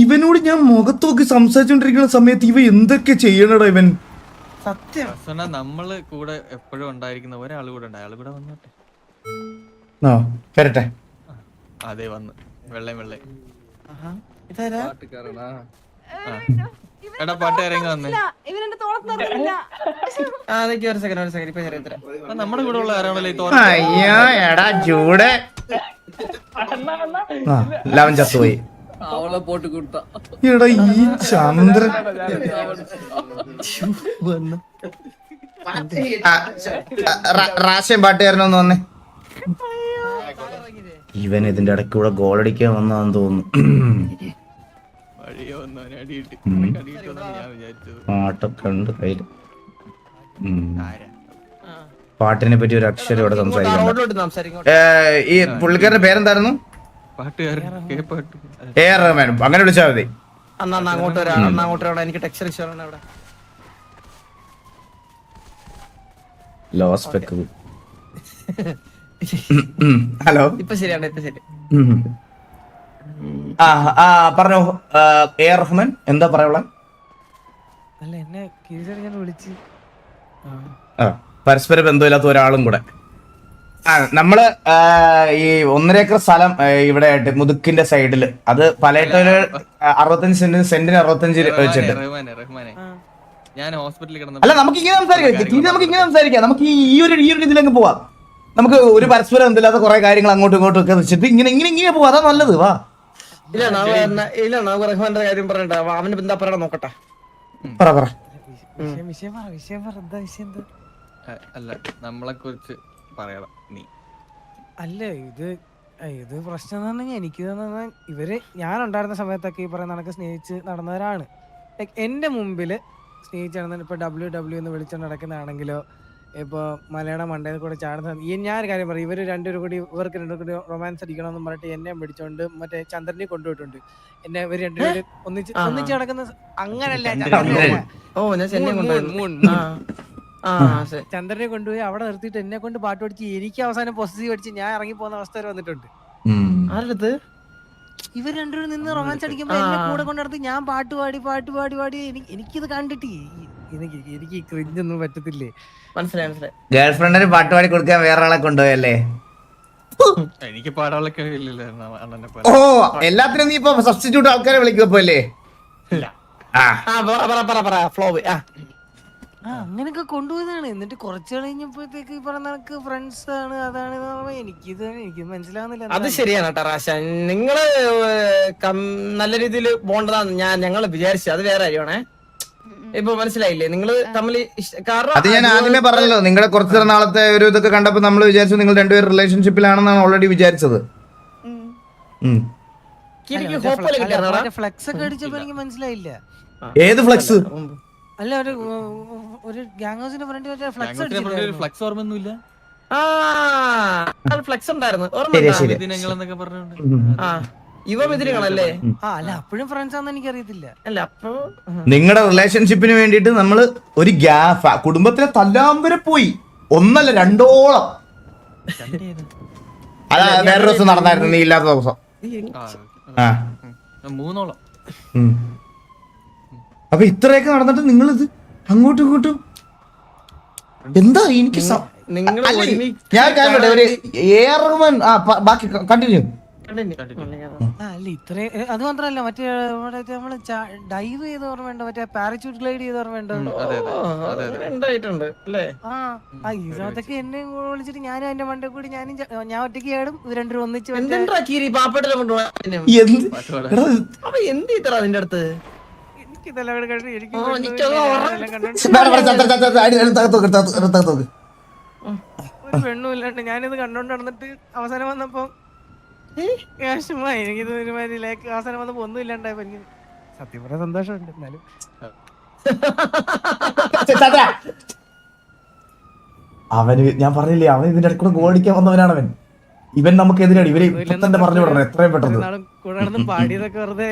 ഇവനോട് ഞാൻ മുഖത്ത് നോക്കി സംസാരിച്ചോണ്ടിരിക്കുന്ന സമയത്ത് ഇവ എന്തൊക്കെ ചെയ്യണടാ ഇവൻ? സത്യം നമ്മള് കൂടെ എപ്പോഴും ഉണ്ടായിരിക്കുന്ന ഒരാൾ കൂടെ ഉണ്ട്, അയാൾ കൂടെ വന്നോട്ടെ. വരട്ടെ. അതെ വന്ന് വെള്ളേ എടാ പാട്ട് ഇറങ്ങി വന്നേ. നമ്മുടെ കൂടെ ഉള്ള ആരാണല്ലോ അയ്യോ എടാ ചൂട്. ലവൻ ചത്തുപോയി. അവളെ പോട്ട് കൊടുത്ത എടാ ഈ ചന്ദ്രൻ റാശം പാട്ടുകാരനൊന്ന് വന്നേ. ഇവൻ ഇതിന്റെ ഇടയ്ക്ക് കൂടെ ഗോളടിക്കാൻ വന്നാന്ന് തോന്നുന്നു. പാട്ടൊക്കെ ഉണ്ട് കയ്യില്. പാട്ടിനെ പറ്റി ഒരു അക്ഷരം ഇവിടെ സംസാരിക്കണം. ഈ പുള്ളിക്കാരന്റെ പേരെന്തായിരുന്നു? AR റഹ്മാൻ. അങ്ങനെ വിളിച്ചാൽ മതി. എനിക്ക് ടെക്സ്ചർ ഇഷ്ടമാണ് അവിടെ. ഹലോ, ഇപ്പൊ ശരിയാണ്, ഇപ്പൊ ശരി. പറഞ്ഞോ AR റഹ്മാൻ, എന്താ പറയാ? അല്ല എന്നെ ഞാൻ വിളിച്ച് പരസ്പര ബന്ധമില്ലാത്ത ഒരാളും കൂടെ. നമ്മള് ഈ 1.5 ഏക്കർ സ്ഥലം ഇവിടെ മുതുക്കിന്റെ സൈഡില്, അത് പലയിട്ടൊരു 65 സെന്റിന് 65 വെച്ചിട്ട്. ഞാൻ ഹോസ്പിറ്റലിൽ അല്ല നമുക്ക് ഇങ്ങനെ സംസാരിക്കാം. നമുക്ക് ഈ ഒരു ഇതിലേക്ക് പോവാം. നമുക്ക് ഒരു പരസ്പരം എന്തില്ലാത്ത കുറെ കാര്യങ്ങൾ അങ്ങോട്ടും ഇങ്ങോട്ടും ഒക്കെ വെച്ചിട്ട് ഇങ്ങനെ പോവാ. അതാ നല്ലത്. വാ. ഇല്ല റഹ്മാന്റെ കാര്യം പറയണ്ട, അവന് എന്താ പറയണം നോക്കട്ടെ. പറ. അല്ല നമ്മളെ കുറിച്ച് പറയണം നീ. അല്ല ഇത് പ്രശ്നം എന്ന് പറഞ്ഞാൽ എനിക്ക് ഇവര് ഞാൻ ഉണ്ടായിരുന്ന സമയത്തൊക്കെ ഈ പറയുന്ന കണക്ക് സ്നേഹിച്ച് നടന്നവരാണ്. ലൈക്ക് എന്റെ മുമ്പില് സ്നേഹിച്ച് നടന്ന ഇപ്പൊ WW എന്ന് വിളിച്ചോണ്ട് നടക്കുന്നതാണെങ്കിലോ, ഇപ്പൊ മലയാളം മണ്ടയിൽ കൂടെ ചാടുന്ന ഞാനൊരു കാര്യം പറയും, ഇവർക്ക് രണ്ടുപേരും കൂടി റൊമാൻസ് അടിക്കണമെന്ന് പറഞ്ഞിട്ട് എന്നെ പിടിച്ചോണ്ട് മറ്റേ ചന്ദ്രനെ കൊണ്ടുപോയിട്ടുണ്ട്. എന്നെ ഇവർ രണ്ടുപേരും ഒന്നിച്ച് നടക്കുന്ന അങ്ങനല്ല, ചന്ദ്രനെ കൊണ്ടുപോയി അവിടെ നിർത്തിയിട്ട് എന്നെ കൊണ്ട് പാട്ട് പഠിച്ച് എനിക്ക് അവസാനം പൊസസീവ് അടിച്ച് ഞാൻ ഇറങ്ങി പോകുന്ന അവസ്ഥ വരെ വന്നിട്ടുണ്ട്. ആരുടെ ഇവർ രണ്ടുപേരും നിന്ന് റൊമാൻസ് അടിക്കുമ്പോ എന്നെ കൂടെ കൊണ്ടിടത്ത് ഞാൻ പാട്ട് പാടി എനിക്കിത് കണ്ടിട്ട് എനിക്ക് ക്രിഞ്ചൊന്നും പറ്റത്തില്ലേ. മനസ്സിലായി. ഗേൾ ഫ്രണ്ടിന് പാട്ട് പാടി കൊടുക്കാൻ വേറെ ആളെ കൊണ്ടുപോയല്ലേ? എനിക്ക് പാടാനുള്ള കഴിവില്ലല്ലോ അണ്ണനെ പോലെ. ഓ, എല്ലാത്തിനും നീ ഇപ്പൊ സബ്സ്റ്റിറ്റ്യൂട്ട് ആൾക്കാരെ വിളിക്കുമ്പോ അല്ലേ? ഫ്ലോ അങ്ങനെയൊക്കെ കൊണ്ടുപോയതാണ്. എന്നിട്ട് കുറച്ച് കഴിഞ്ഞപ്പോഴത്തേക്ക് ഈ പറഞ്ഞ ഫ്രണ്ട്സ് ആണ് അതാണ് എനിക്ക് മനസ്സിലാവുന്നില്ല. അത് ശരിയാണ് കേട്ടോ റാശ, നിങ്ങള് നല്ല രീതിയിൽ പോണ്ടതാന്ന് ഞങ്ങൾ വിചാരിച്ചു. അത് വേറെ കാര്യമാണേ. ഇപ്പൊ മനസ്സിലായില്ലേ നിങ്ങള് തമ്മിൽ കാരണം അത് ഞാൻ ആദ്യമേ പറഞ്ഞല്ലോ, നിങ്ങളെ കുറച്ച് നാളത്തെ ഒരു ഇതൊക്കെ കണ്ടപ്പോ നമ്മൾ വിചാരിച്ചു നിങ്ങൾ രണ്ടുപേരും റിലേഷൻഷിപ്പിലാണെന്നാണ് ഓൾറെഡി വിചാരിച്ചത്. ഫ്ലെക്സ് ഒക്കെ അടിച്ചപ്പോ എനിക്ക് മനസ്സിലായില്ല. ഏത് ഫ്ലെക്സ്? അല്ല ഒരു ഗ്യാങ് ഹൗസിന്റെ ഫ്രണ്ട് ഫ്ലക്സ് ഓർമ്മയൊന്നുമില്ല. ഫ്ലെക്സ് ഉണ്ടായിരുന്നു ദിനങ്ങളെന്നൊക്കെ പറഞ്ഞോണ്ട് ഇവ മിഥുനങ്ങളല്ലേ? അല്ല അപ്പോഴും ഫ്രണ്ട്സ് ആണെന്ന് എനിക്ക് അറിയത്തില്ല. അല്ല അപ്പൊ നിങ്ങളുടെ റിലേഷൻഷിപ്പിന് വേണ്ടിയിട്ട് നമ്മൾ ഒരു കുടുംബത്തിലെ തല്ലാൻ വരെ പോയി, ഒന്നല്ല രണ്ടോളം. അതാ വേറൊരു ദിവസം നടന്നായിരുന്നു, നീ ഇല്ലാത്ത ദിവസം. മൂന്നോളം. അപ്പൊ ഇത്രയൊക്കെ നടന്നിട്ട് നിങ്ങളിത് അങ്ങോട്ടും ഇങ്ങോട്ടും എന്താ? എനിക്ക് നിങ്ങൾ ഞാൻ കാണട്ടെ ഒരു ഏറമൻ. ബാക്കി കണ്ടിന്യൂ. അല്ല ഇത്രയും അത് മാത്രല്ല മറ്റേ നമ്മള് ഡൈവ് ചെയ്ത് ഓർമ്മ, മറ്റേ പാരച്യൂട്ട് ഗ്ലൈഡ് ചെയ്ത് ഓർമ്മ. ഉണ്ടായിട്ടുണ്ട് അല്ലേ? ഈ സമയത്തൊക്കെ എന്നെ വിളിച്ചിട്ട് ഞാനും എന്റെ മണ്ടേ കൂടി ഞാൻ ഒറ്റയ്ക്ക് ചാടും, ഇവർ രണ്ടുപേരും ഒന്നിച്ച് പാപ്പട്ടിനെ അതിന്റെ അടുത്ത് എനിക്ക് ഇതെല്ലാം കൂടെ കണ്ടു എനിക്ക് ഒരു പെണ്ണും ഇല്ലാണ്ട് ഞാനിത് കണ്ടോണ്ട് നടന്നിട്ട് അവസാനം വന്നപ്പോ എനിക്കിത് ഒരുമാതിരി അവസാനം വന്നപ്പോ ഒന്നും ഇല്ലാണ്ടായപ്പോ എനിക്ക് സത്യം പറഞ്ഞ സന്തോഷമുണ്ട്. എന്നാലും അവന് ഞാൻ പറഞ്ഞില്ലേ, അവൻ ഇതിന്റെ ഇടയ്ക്കൂടെ ഗോൾ അടിക്കാൻ വന്നവനാണ് അവൻ. ഇവൻ നമുക്ക് എതിരാണ്. ഇവര് തന്നെ പറഞ്ഞു വിടണം എത്രയും പെട്ടെന്ന്. കൂടെ നടന്ന് പാടിയതൊക്കെ വെറുതെ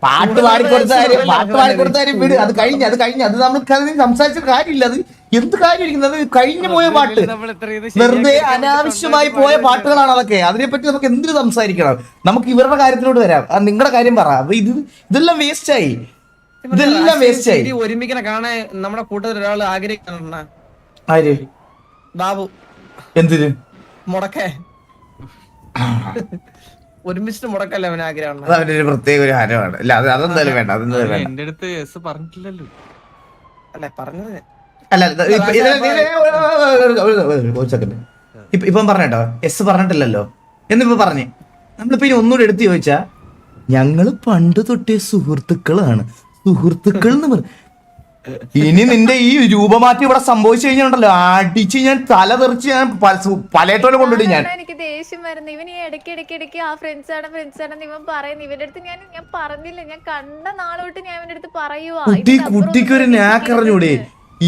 പാട്ട് പാടിക്കൊടുത്താരും വീട്. അത് കഴിഞ്ഞ് അത് നമുക്ക് സംസാരിച്ച കാര്യമില്ല. അത് എന്ത് കാര്യമായിരിക്കും? അത് കഴിഞ്ഞു പോയ പാട്ട്, വെറുതെ അനാവശ്യമായി പോയ പാട്ടുകളാണ് അതൊക്കെ. അതിനെപ്പറ്റി നമുക്ക് എന്തിനു സംസാരിക്കണം? നമുക്ക് ഇവരുടെ കാര്യത്തിലോട്ട് വരാം. നിങ്ങളുടെ കാര്യം പറ. അപ്പൊ ഇതെല്ലാം വേസ്റ്റായി, ഇതെല്ലാം വേസ്റ്റായി. ഒരുമിക്കണ കാണാൻ നമ്മുടെ കൂട്ടത്തിൽ ഒരാൾ ആഗ്രഹിക്കണ ആര്? ബാബു. എന്തിന്? മുടക്കേ ഒരുമിച്ചിട്ട് മുടക്കല്ലേ അവൻ ആഗ്രഹം. അത് അവന്റെ ഒരു പ്രത്യേക ഒരു ഹരമാണ്. അല്ല അതെന്തായാലും വേണ്ട, അതെന്തായാലും വേണ്ട. എന്റെ അടുത്ത് എസ് പറഞ്ഞിട്ടില്ലല്ലോ. അല്ലെ പറഞ്ഞത് അല്ല ഒരു സെക്കൻഡ്. ഇപ്പം പറഞ്ഞോ, എസ് പറഞ്ഞിട്ടില്ലല്ലോ എന്നിപ്പോ പറഞ്ഞേ. നമ്മളിപ്പോ ഇനി ഒന്നുകൂടെ എടുത്ത് ചോദിച്ചാ, ഞങ്ങള് പണ്ട് തൊട്ടേ സുഹൃത്തുക്കളാണ്, സുഹൃത്തുക്കൾ എന്ന് പറഞ്ഞു. ഇനി നിന്റെ ഈ രൂപമാറ്റം ഇവിടെ സംഭവിച്ചു കഴിഞ്ഞാൽ അടിച്ച് ഞാൻ തല തെറിച്ച് ഞാൻ പലയിട്ടോലെ കൊണ്ടിട്ട് ഞാൻ. എനിക്ക് ദേഷ്യം വരുന്നു. ഇവൻ ഈ ഇടയ്ക്ക് ആ ഫ്രണ്ട്സ് ആണെന്ന് ഇവൻ പറയുന്നു. ഇവന്റെ അടുത്ത് ഞാൻ പറഞ്ഞില്ല, ഞാൻ കണ്ട നാളോട്ട് ഞാൻ ഇവന്റെ അടുത്ത് പറയുവാ. കുട്ടിക്കൊരു നാക്കറിഞ്ഞൂടെ?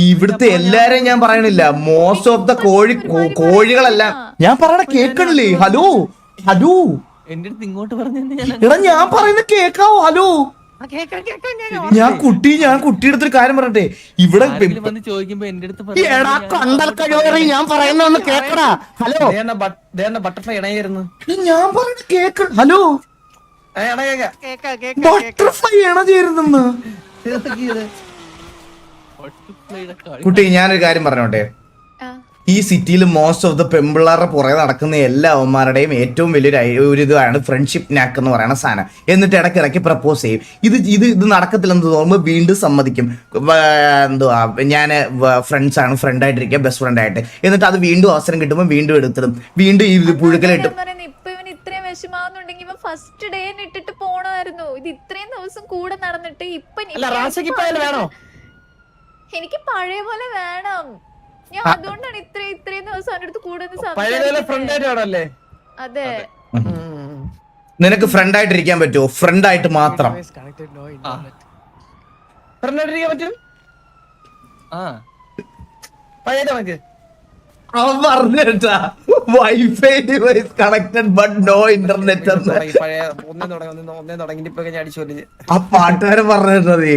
ഇവിടുത്തെ എല്ലാരെയും ഞാൻ പറയണില്ല, മോസ്റ്റ് ഓഫ് ദ കോഴികളെല്ലാം ഞാൻ പറയണ കേക്കണില്ലേ? ഹലോ എന്റെ അടുത്ത് ഇങ്ങോട്ട് പറഞ്ഞു എടാ, ഞാൻ പറയുന്ന കേക്കാവോ? ഹലോ, ഞാൻ കുട്ടിയുടെ അടുത്തൊരു കാര്യം പറഞ്ഞെ. ഇവിടെ ചോദിക്കുമ്പോ എന്റെ അടുത്ത് ഞാൻ പറയുന്ന കേക്കടാ. ഹലോ, ബട്ടർഫ്ലൈ ഇണയായിരുന്നു ഞാൻ പറയുന്ന കേക്ക. ഹലോ, ബട്ടർഫ്ലൈ ഇണ ചേരുന്നെന്ന്. കുട്ടി, ഞാനൊരു കാര്യം പറഞ്ഞോട്ടെ. ഈ സിറ്റിയിൽ മോസ്റ്റ് ഓഫ് ദ പെമ്പിള്ളാരുടെ പുറകെ നടക്കുന്ന എല്ലാ അവന്മാരുടെയും ഏറ്റവും വലിയൊരു ഇതാണ് ഫ്രണ്ട്ഷിപ്പ് നാക്ക് എന്ന് പറയുന്ന സാധനം. എന്നിട്ട് ഇടയ്ക്കിടയ്ക്ക് പ്രപ്പോസ് ചെയ്യും. ഇത് നടക്കത്തില്ലെന്ന് തോന്നുമ്പോൾ വീണ്ടും സമ്മതിക്കും. എന്തുവാ, ഞാൻ ഫ്രണ്ട്സാണ്, ഫ്രണ്ടായിട്ടിരിക്കുക, ബെസ്റ്റ് ഫ്രണ്ടായിട്ട്. എന്നിട്ട് അത് വീണ്ടും അവസരം കിട്ടുമ്പോൾ വീണ്ടും എടുത്തിടും, വീണ്ടും ഈ പുഴുക്കലിട്ടും. ഇപ്പൊ ഇവൻ ഇത്രയും വിഷമാവുന്നുണ്ടെങ്കിൽ ഇവൻ ഫസ്റ്റ് ഡേ ഇട്ടിട്ട് പോണമായിരുന്നു. ഇത് ഇത്രയും ദിവസം കൂടെ നടന്നിട്ട് ഇപ്പൊ എനിക്ക് പഴയ പോലെ വേണം. ഞാൻ അതുകൊണ്ടാണ് ഇത്രയും ദിവസം അവന്റെ അടുത്ത് കൂടെ അതെ. നിനക്ക് ഫ്രണ്ട് ആയിട്ടിരിക്കാൻ പറ്റുമോ? ഫ്രണ്ട് ആയിട്ട് മാത്രം. പഴയത് നമുക്ക് അവൻ പറഞ്ഞേട്ടാ wifi device connected but no internet എന്ന്. പഴയ ഒന്നേ തുടങ്ങി ഇപ്പൊ ഞാൻ അടിച്ചു കൊല്ലിച്ച് ആ പാട്ടുകാരൻ പറഞ്ഞേ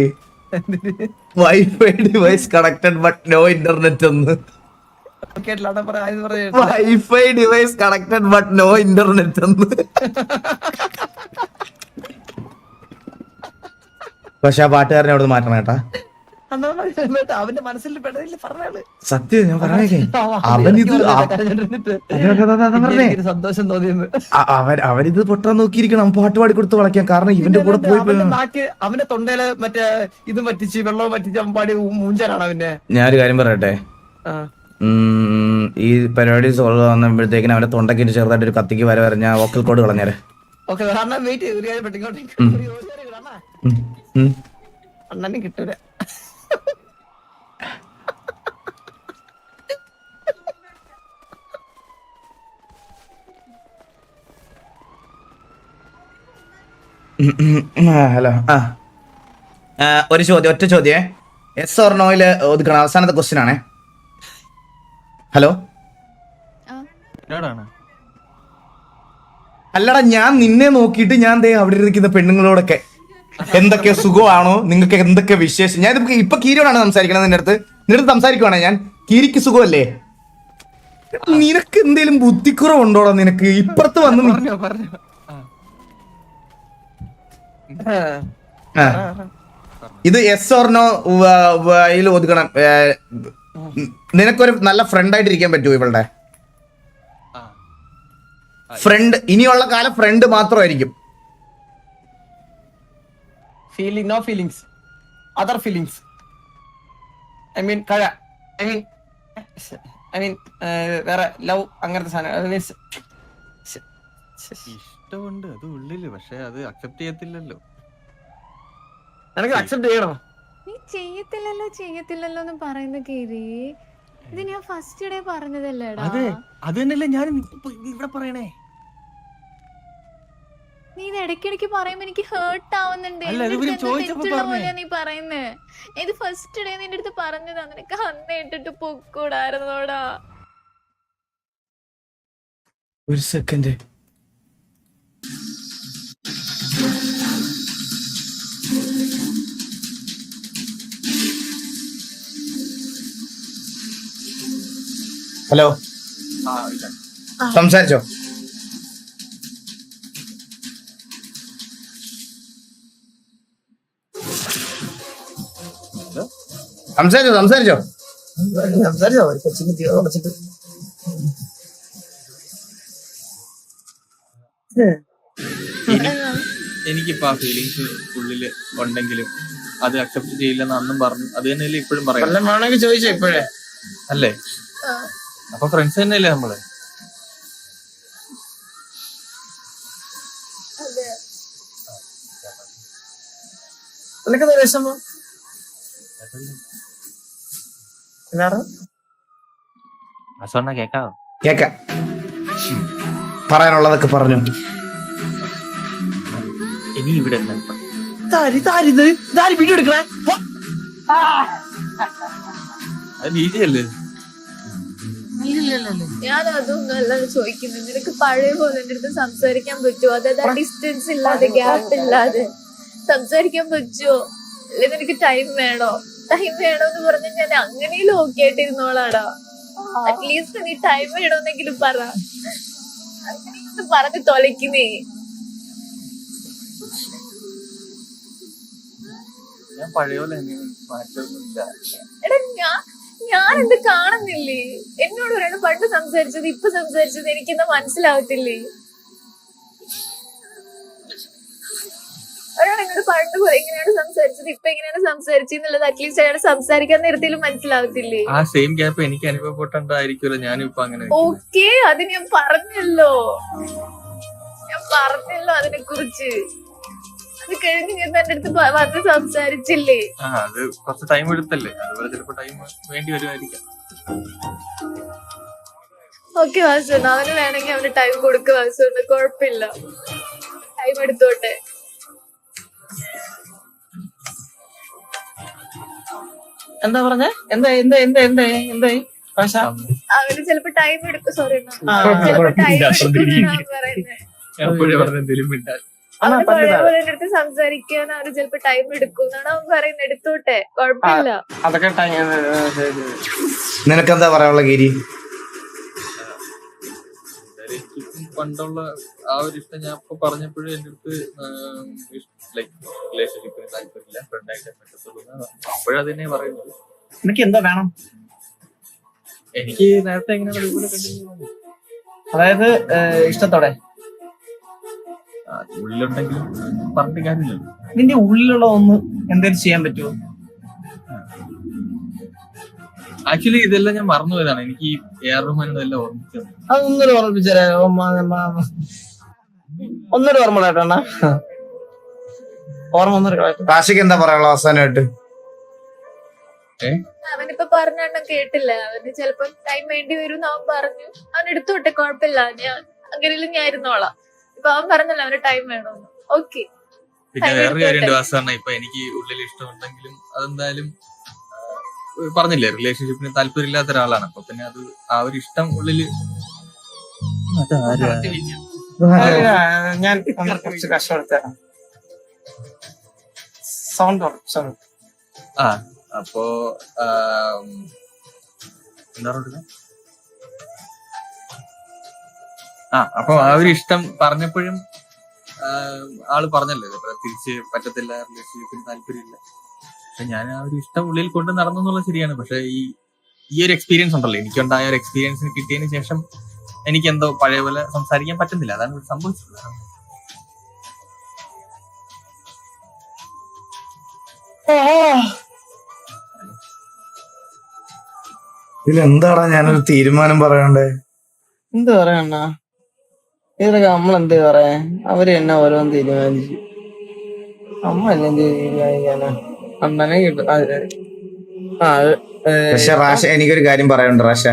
wifi device connected but no internet എന്ന്. കേട്ടില്ല wifi device connected but no internet എന്ന്. പക്ഷെ ആ പാട്ടുകാരനെ അവിടെ മാറ്റണം കേട്ടാ. അവന്റെ മനസ്സിൽ പെടയില്ല പറഞ്ഞാള് സത്യം ഞാൻ പറഞ്ഞേ അവനിത് പറഞ്ഞേ സന്തോഷം തോന്നിയെന്ന് അവരിത് പൊട്ടാൻ നോക്കിയിരിക്കണം. പാട്ട് പാടി കൊടുത്ത് വളയ്ക്കാം. കാരണം ഇവന്റെ കൂടെ പോയി അവന്റെ തൊണ്ടയില് മറ്റേ ഇതും പറ്റിച്ച് വെള്ളവും പറ്റിച്ച് അവൻ പാടി മൂഞ്ചാനാണ് അവന്റെ. ഞാനൊരു കാര്യം പറയട്ടെ, ഈ പരിപാടി സോൾവ് ആവുമ്പോഴത്തേക്കിനും അവന്റെ തൊണ്ടക്കിട്ട് ചെറുതായിട്ട് ഒരു കത്തിക്ക് വര ഞാൻ വോക്കൽ കോഡ് കളഞ്ഞേരെ. അണ്ണനും കിട്ടൂല. ഹലോ ഒരു ചോദ്യം, ഒറ്റ ചോദ്യമേ. S or നോയില് ഒതുക്കണം. അവസാനത്തെ ക്വസ്റ്റ്യൻ ആണേ. ഹലോ അല്ലടാ, ഞാൻ നിന്നെ നോക്കിയിട്ട് ഞാൻ ദേ അവിടെ ഇരിക്കുന്ന പെണ്ണുങ്ങളോടൊക്കെ എന്തൊക്കെ സുഖമാണോ, നിങ്ങൾക്ക് എന്തൊക്കെ വിശേഷം. ഞാൻ ഇപ്പൊ കീരിയോടാണ് സംസാരിക്കണത്. നിന്റെ അടുത്ത് സംസാരിക്കുവാണേ ഞാൻ. കീരിക്ക് സുഖമല്ലേ? നിനക്ക് എന്തേലും ബുദ്ധിക്കുറവുണ്ടോടാ? നിനക്ക് ഇപ്പുറത്ത് വന്ന് ഇത് എസ് ഓർ നോ ഒതുക്കണം. നിനക്കൊരു നല്ല ഫ്രണ്ട് ആയിട്ട് ഇരിക്കാൻ പറ്റുമോ ഇവളുടെ? ഫ്രണ്ട് ഇനിയുള്ള കാലം ഫ്രണ്ട് മാത്രമായിരിക്കും. Feeling no feelings, other feelings. I mean കഴ, ഐ മീൻ വേറെ ലവ് അങ്ങനത്തെ സാധനം. ഇഷ്ടമുണ്ട് അത് ഉള്ളില്, പക്ഷെ അത് അക്സെപ്റ്റ് ചെയ്യത്തില്ലല്ലോ. നിനക്ക് അക്സെപ്റ്റ് ചെയ്യണോ? നീ ചെയ്യത്തില്ലല്ലോ എന്ന് പറയുന്ന കേറി. ഇത് ഞാൻ ഫസ്റ്റ് ഡേ പറഞ്ഞതല്ലേടാ. അതെ അത് തന്നെയല്ലേ ഞാൻ ഇവിടെ പറയണേ. നീ ഇത് ഇടയ്ക്കിടയ്ക്ക് പറയുമ്പോ എനിക്ക് ഹേർട്ട് ആവുന്നുണ്ട്. നീ പറയുന്നേ ഇത് ഫസ്റ്റ് ഡേ നിന്റെ അടുത്ത് പറഞ്ഞതാ. നിനക്ക് അന്ന് ഇട്ടിട്ട് പൊക്കൂടായിരുന്നോടാ. ഒരു സെക്കൻഡ്. ഹലോ സംസാരിച്ചോ? സംസാരിച്ചോ? എനിക്കിപ്പോ ആ ഫീലിങ്സ് ഉള്ളില് ഉണ്ടെങ്കിലും അത് അക്സെപ്റ്റ് ചെയ്യില്ലെന്ന് അന്നും പറഞ്ഞു. അത് തന്നെയല്ലേ ഇപ്പോഴും പറയാം. ചോദിച്ചോ ഇപ്പോഴേ അല്ലേ? അപ്പൊ ഫ്രണ്ട്സ് തന്നെയല്ലേ നമ്മള്? നിനക്ക് വിഷമോ? കേക്കാവോ? കേക്കാം. പറയാനുള്ളതൊക്കെ പറഞ്ഞു. ഇനി ഇവിടെ വീഡിയോ എടുക്കണേ. അത് ഈസിയല്ലേ? ഞാൻ അതൊന്നും അല്ല ചോദിക്കുന്നത്. നിനക്ക് പഴയ പോലെ എന്റെ അടുത്ത് സംസാരിക്കാൻ പറ്റുമോ? അതായത് ഡിസ്റ്റൻസ് ഇല്ലാതെ ഗ്യാപ്പ് ഇല്ലാതെ സംസാരിക്കാൻ പറ്റുമോ? അല്ലെ നിനക്ക് ടൈം വേണോ? ടൈം വേണോന്ന് പറഞ്ഞ ഞാൻ അങ്ങനെയും ഓക്കെ ആയിട്ടിരുന്നോളാടാ. അറ്റ്ലീസ്റ്റ് നീ ടൈം വേണോന്നെങ്കിലും പറ. അങ്ങനെ പറഞ്ഞ് തൊലക്കുന്നേ. ഞാൻ പഴയ പോലെ മാറ്റമൊന്നുമില്ല. എടാ ഞാൻ എന്ത് കാണുന്നില്ലേ? എന്നോട് പറയണ പണ്ട് സംസാരിച്ചത് ഇപ്പൊ സംസാരിച്ചത് എനിക്കെന്താ മനസ്സിലാവത്തില്ലേ? ഒരാൾ എന്നോട് പണ്ട് എങ്ങനെയാണ് സംസാരിച്ചത് ഇപ്പൊ എങ്ങനെയാണ് സംസാരിച്ചെന്നുള്ളത് അറ്റ്ലീസ്റ്റ് അയാൾ സംസാരിക്കാൻ നേരത്തിലും മനസ്സിലാവത്തില്ലേ? ആ സെയിം ഗ്യാപ്പ് എനിക്ക് അനുഭവപ്പെട്ടുണ്ടായിരിക്കുമല്ലോ. ഞാനും ഇപ്പൊ അങ്ങനെ. ഓക്കെ, അത് ഞാൻ പറഞ്ഞല്ലോ അതിനെ കുറിച്ച്. അത് കഴിഞ്ഞ് ഞാൻ എന്റെ അടുത്ത് വന്ന് സംസാരിച്ചില്ലേ? അത് കുറച്ച് ടൈം എടുത്തല്ലേ, അതുപോലെ ചിലപ്പോ ടൈം വേണ്ടി വരുമായിരിക്കാം. ഓക്കെ വാസുണ്ട്, അവന് വേണമെങ്കിൽ അവന് ടൈം കൊടുക്കുക. വാസുണ്ട്, കുഴപ്പമില്ല, ടൈം എടുത്തോട്ടെ. എന്താ പറഞ്ഞ? എന്തായി? പക്ഷെ അവര് ചിലപ്പോ ടൈം എടുക്കും. സോറി, ആ, ചിലപ്പോ ടൈം എടുക്കും പറയുന്നത്. എപ്പോഴും പറഞ്ഞ എന്തെങ്കിലും മിണ്ടാൻ. അണ്ണാ അവര് പല്ല് പഴയ പോലെ എന്റെ അടുത്ത് സംസാരിക്കാൻ അവര് ചിലപ്പോ ടൈം എടുക്കും എന്നാണ് അവൻ പറയുന്നത്. എടുത്തോട്ടെ, കുഴപ്പമില്ല. അതൊക്കെ നിനക്കെന്താ പറയാനുള്ള ഗിരി? എനിക്കിപ്പം പണ്ടുള്ള ആ ഒരു ഇഷ്ടം ഞാൻ ഇപ്പൊ പറഞ്ഞപ്പോഴും എന്റെ അടുത്ത് ലൈക്ക് റിലേഷൻഷിപ്പിന് താല്പര്യമില്ല, ഫ്രണ്ടായിട്ട് പറ്റത്തുള്ളൂ. അപ്പോഴും അത് തന്നെ പറയുന്നത്. എനിക്ക് എന്താ വേണം? എനിക്ക് നേരത്തെ എങ്ങനെ ഇതുപോലെ കണ്ടിന്യൂ ചെയ്യണം. അതായത് ഇഷ്ടത്തോടെ ഉള്ളിലുണ്ടെങ്കിലും പറഞ്ഞിട്ട് കാര്യമില്ലല്ലോ. നിന്റെ ഉള്ളിലുള്ള ഒന്ന് എന്തെങ്കിലും ചെയ്യാൻ പറ്റുമോ? ആക്ച്വലി ഇതെല്ലാം ഞാൻ മറന്നു പോയതാണ്. എനിക്ക് ഈ എയർ റഹ്മാനെല്ലാം ഓർമ്മിച്ചത്. അതൊന്നൊരു ഓർമ്മിച്ചേ. ഒന്നൊരു ഓർമ്മ കേട്ടോണ്ണ, ഓർമ്മ ഒന്നൊരു കളയട്ടെ. റാഷിക്ക് എന്താ പറയാനുള്ള അവസാനമായിട്ട്? അവനിപ്പോ പറഞ്ഞെണ്ണം കേട്ടില്ല. അവന് ചിലപ്പോ ടൈം വേണ്ടി വരും അവൻ പറഞ്ഞു. അവൻ എടുത്തോട്ടെ, കുഴപ്പമില്ല. ഞാൻ അങ്ങനെയും ഞാൻ ഇരുന്നോളാം. ഇപ്പൊ അവൻ പറഞ്ഞല്ലോ അവന് ടൈം വേണമെന്ന്. ഓക്കെ. പിന്നെ വേറൊരു കാര്യമുണ്ട് വാസാണ്, ഇപ്പൊ എനിക്ക് ഉള്ളിൽ ഇഷ്ടമുണ്ടെങ്കിലും അതെന്തായാലും പറഞ്ഞില്ലേ റിലേഷൻഷിപ്പിന് താല്പര്യമില്ലാത്ത ഒരാളാണ്. അപ്പൊ പിന്നെ അത് ആ ഒരു ഇഷ്ടം ഉള്ളില് ഞാൻ കുറച്ച് കഷ്ടപ്പെടുത്ത സൗണ്ട് ആ അപ്പോ എന്താ പറയുക, അപ്പൊ ആ ഒരു ഇഷ്ടം പറഞ്ഞപ്പോഴും ആള് പറഞ്ഞല്ലോ തിരിച്ച് പറ്റത്തില്ല, റിലേഷൻഷിപ്പിന് താല്പര്യമില്ല. പക്ഷെ ഞാൻ ആ ഒരു ഇഷ്ടം ഉള്ളിൽ കൊണ്ട് നടന്നു എന്നുള്ളത് ശരിയാണ്. പക്ഷെ ഈ ഒരു എക്സ്പീരിയൻസ് ഉണ്ടല്ലോ, എനിക്കുണ്ടായ ഒരു എക്സ്പീരിയൻസിന് കിട്ടിയതിന് ശേഷം എനിക്ക് എന്തോ പഴയ പോലെ സംസാരിക്കാൻ പറ്റുന്നില്ല. അതാണ് ഇവിടെ സംഭവിച്ചത്. ഇതിലെന്താടാ ഞാനൊരു തീരുമാനം പറയണ്ടേ? എന്ത് പറയണ്ണ, ഇതൊക്കെ നമ്മളെന്ത് പറയാ? അവര് തന്നെ ഓരോന്ന് തീരുമാനിച്ചു. നമ്മളെന്ത് തീരുമാനിക്കാനാ? അണ്ണനെ കിട്ടും. പക്ഷെ റാഷ, എനിക്കൊരു കാര്യം പറയാനുണ്ട് റാഷ.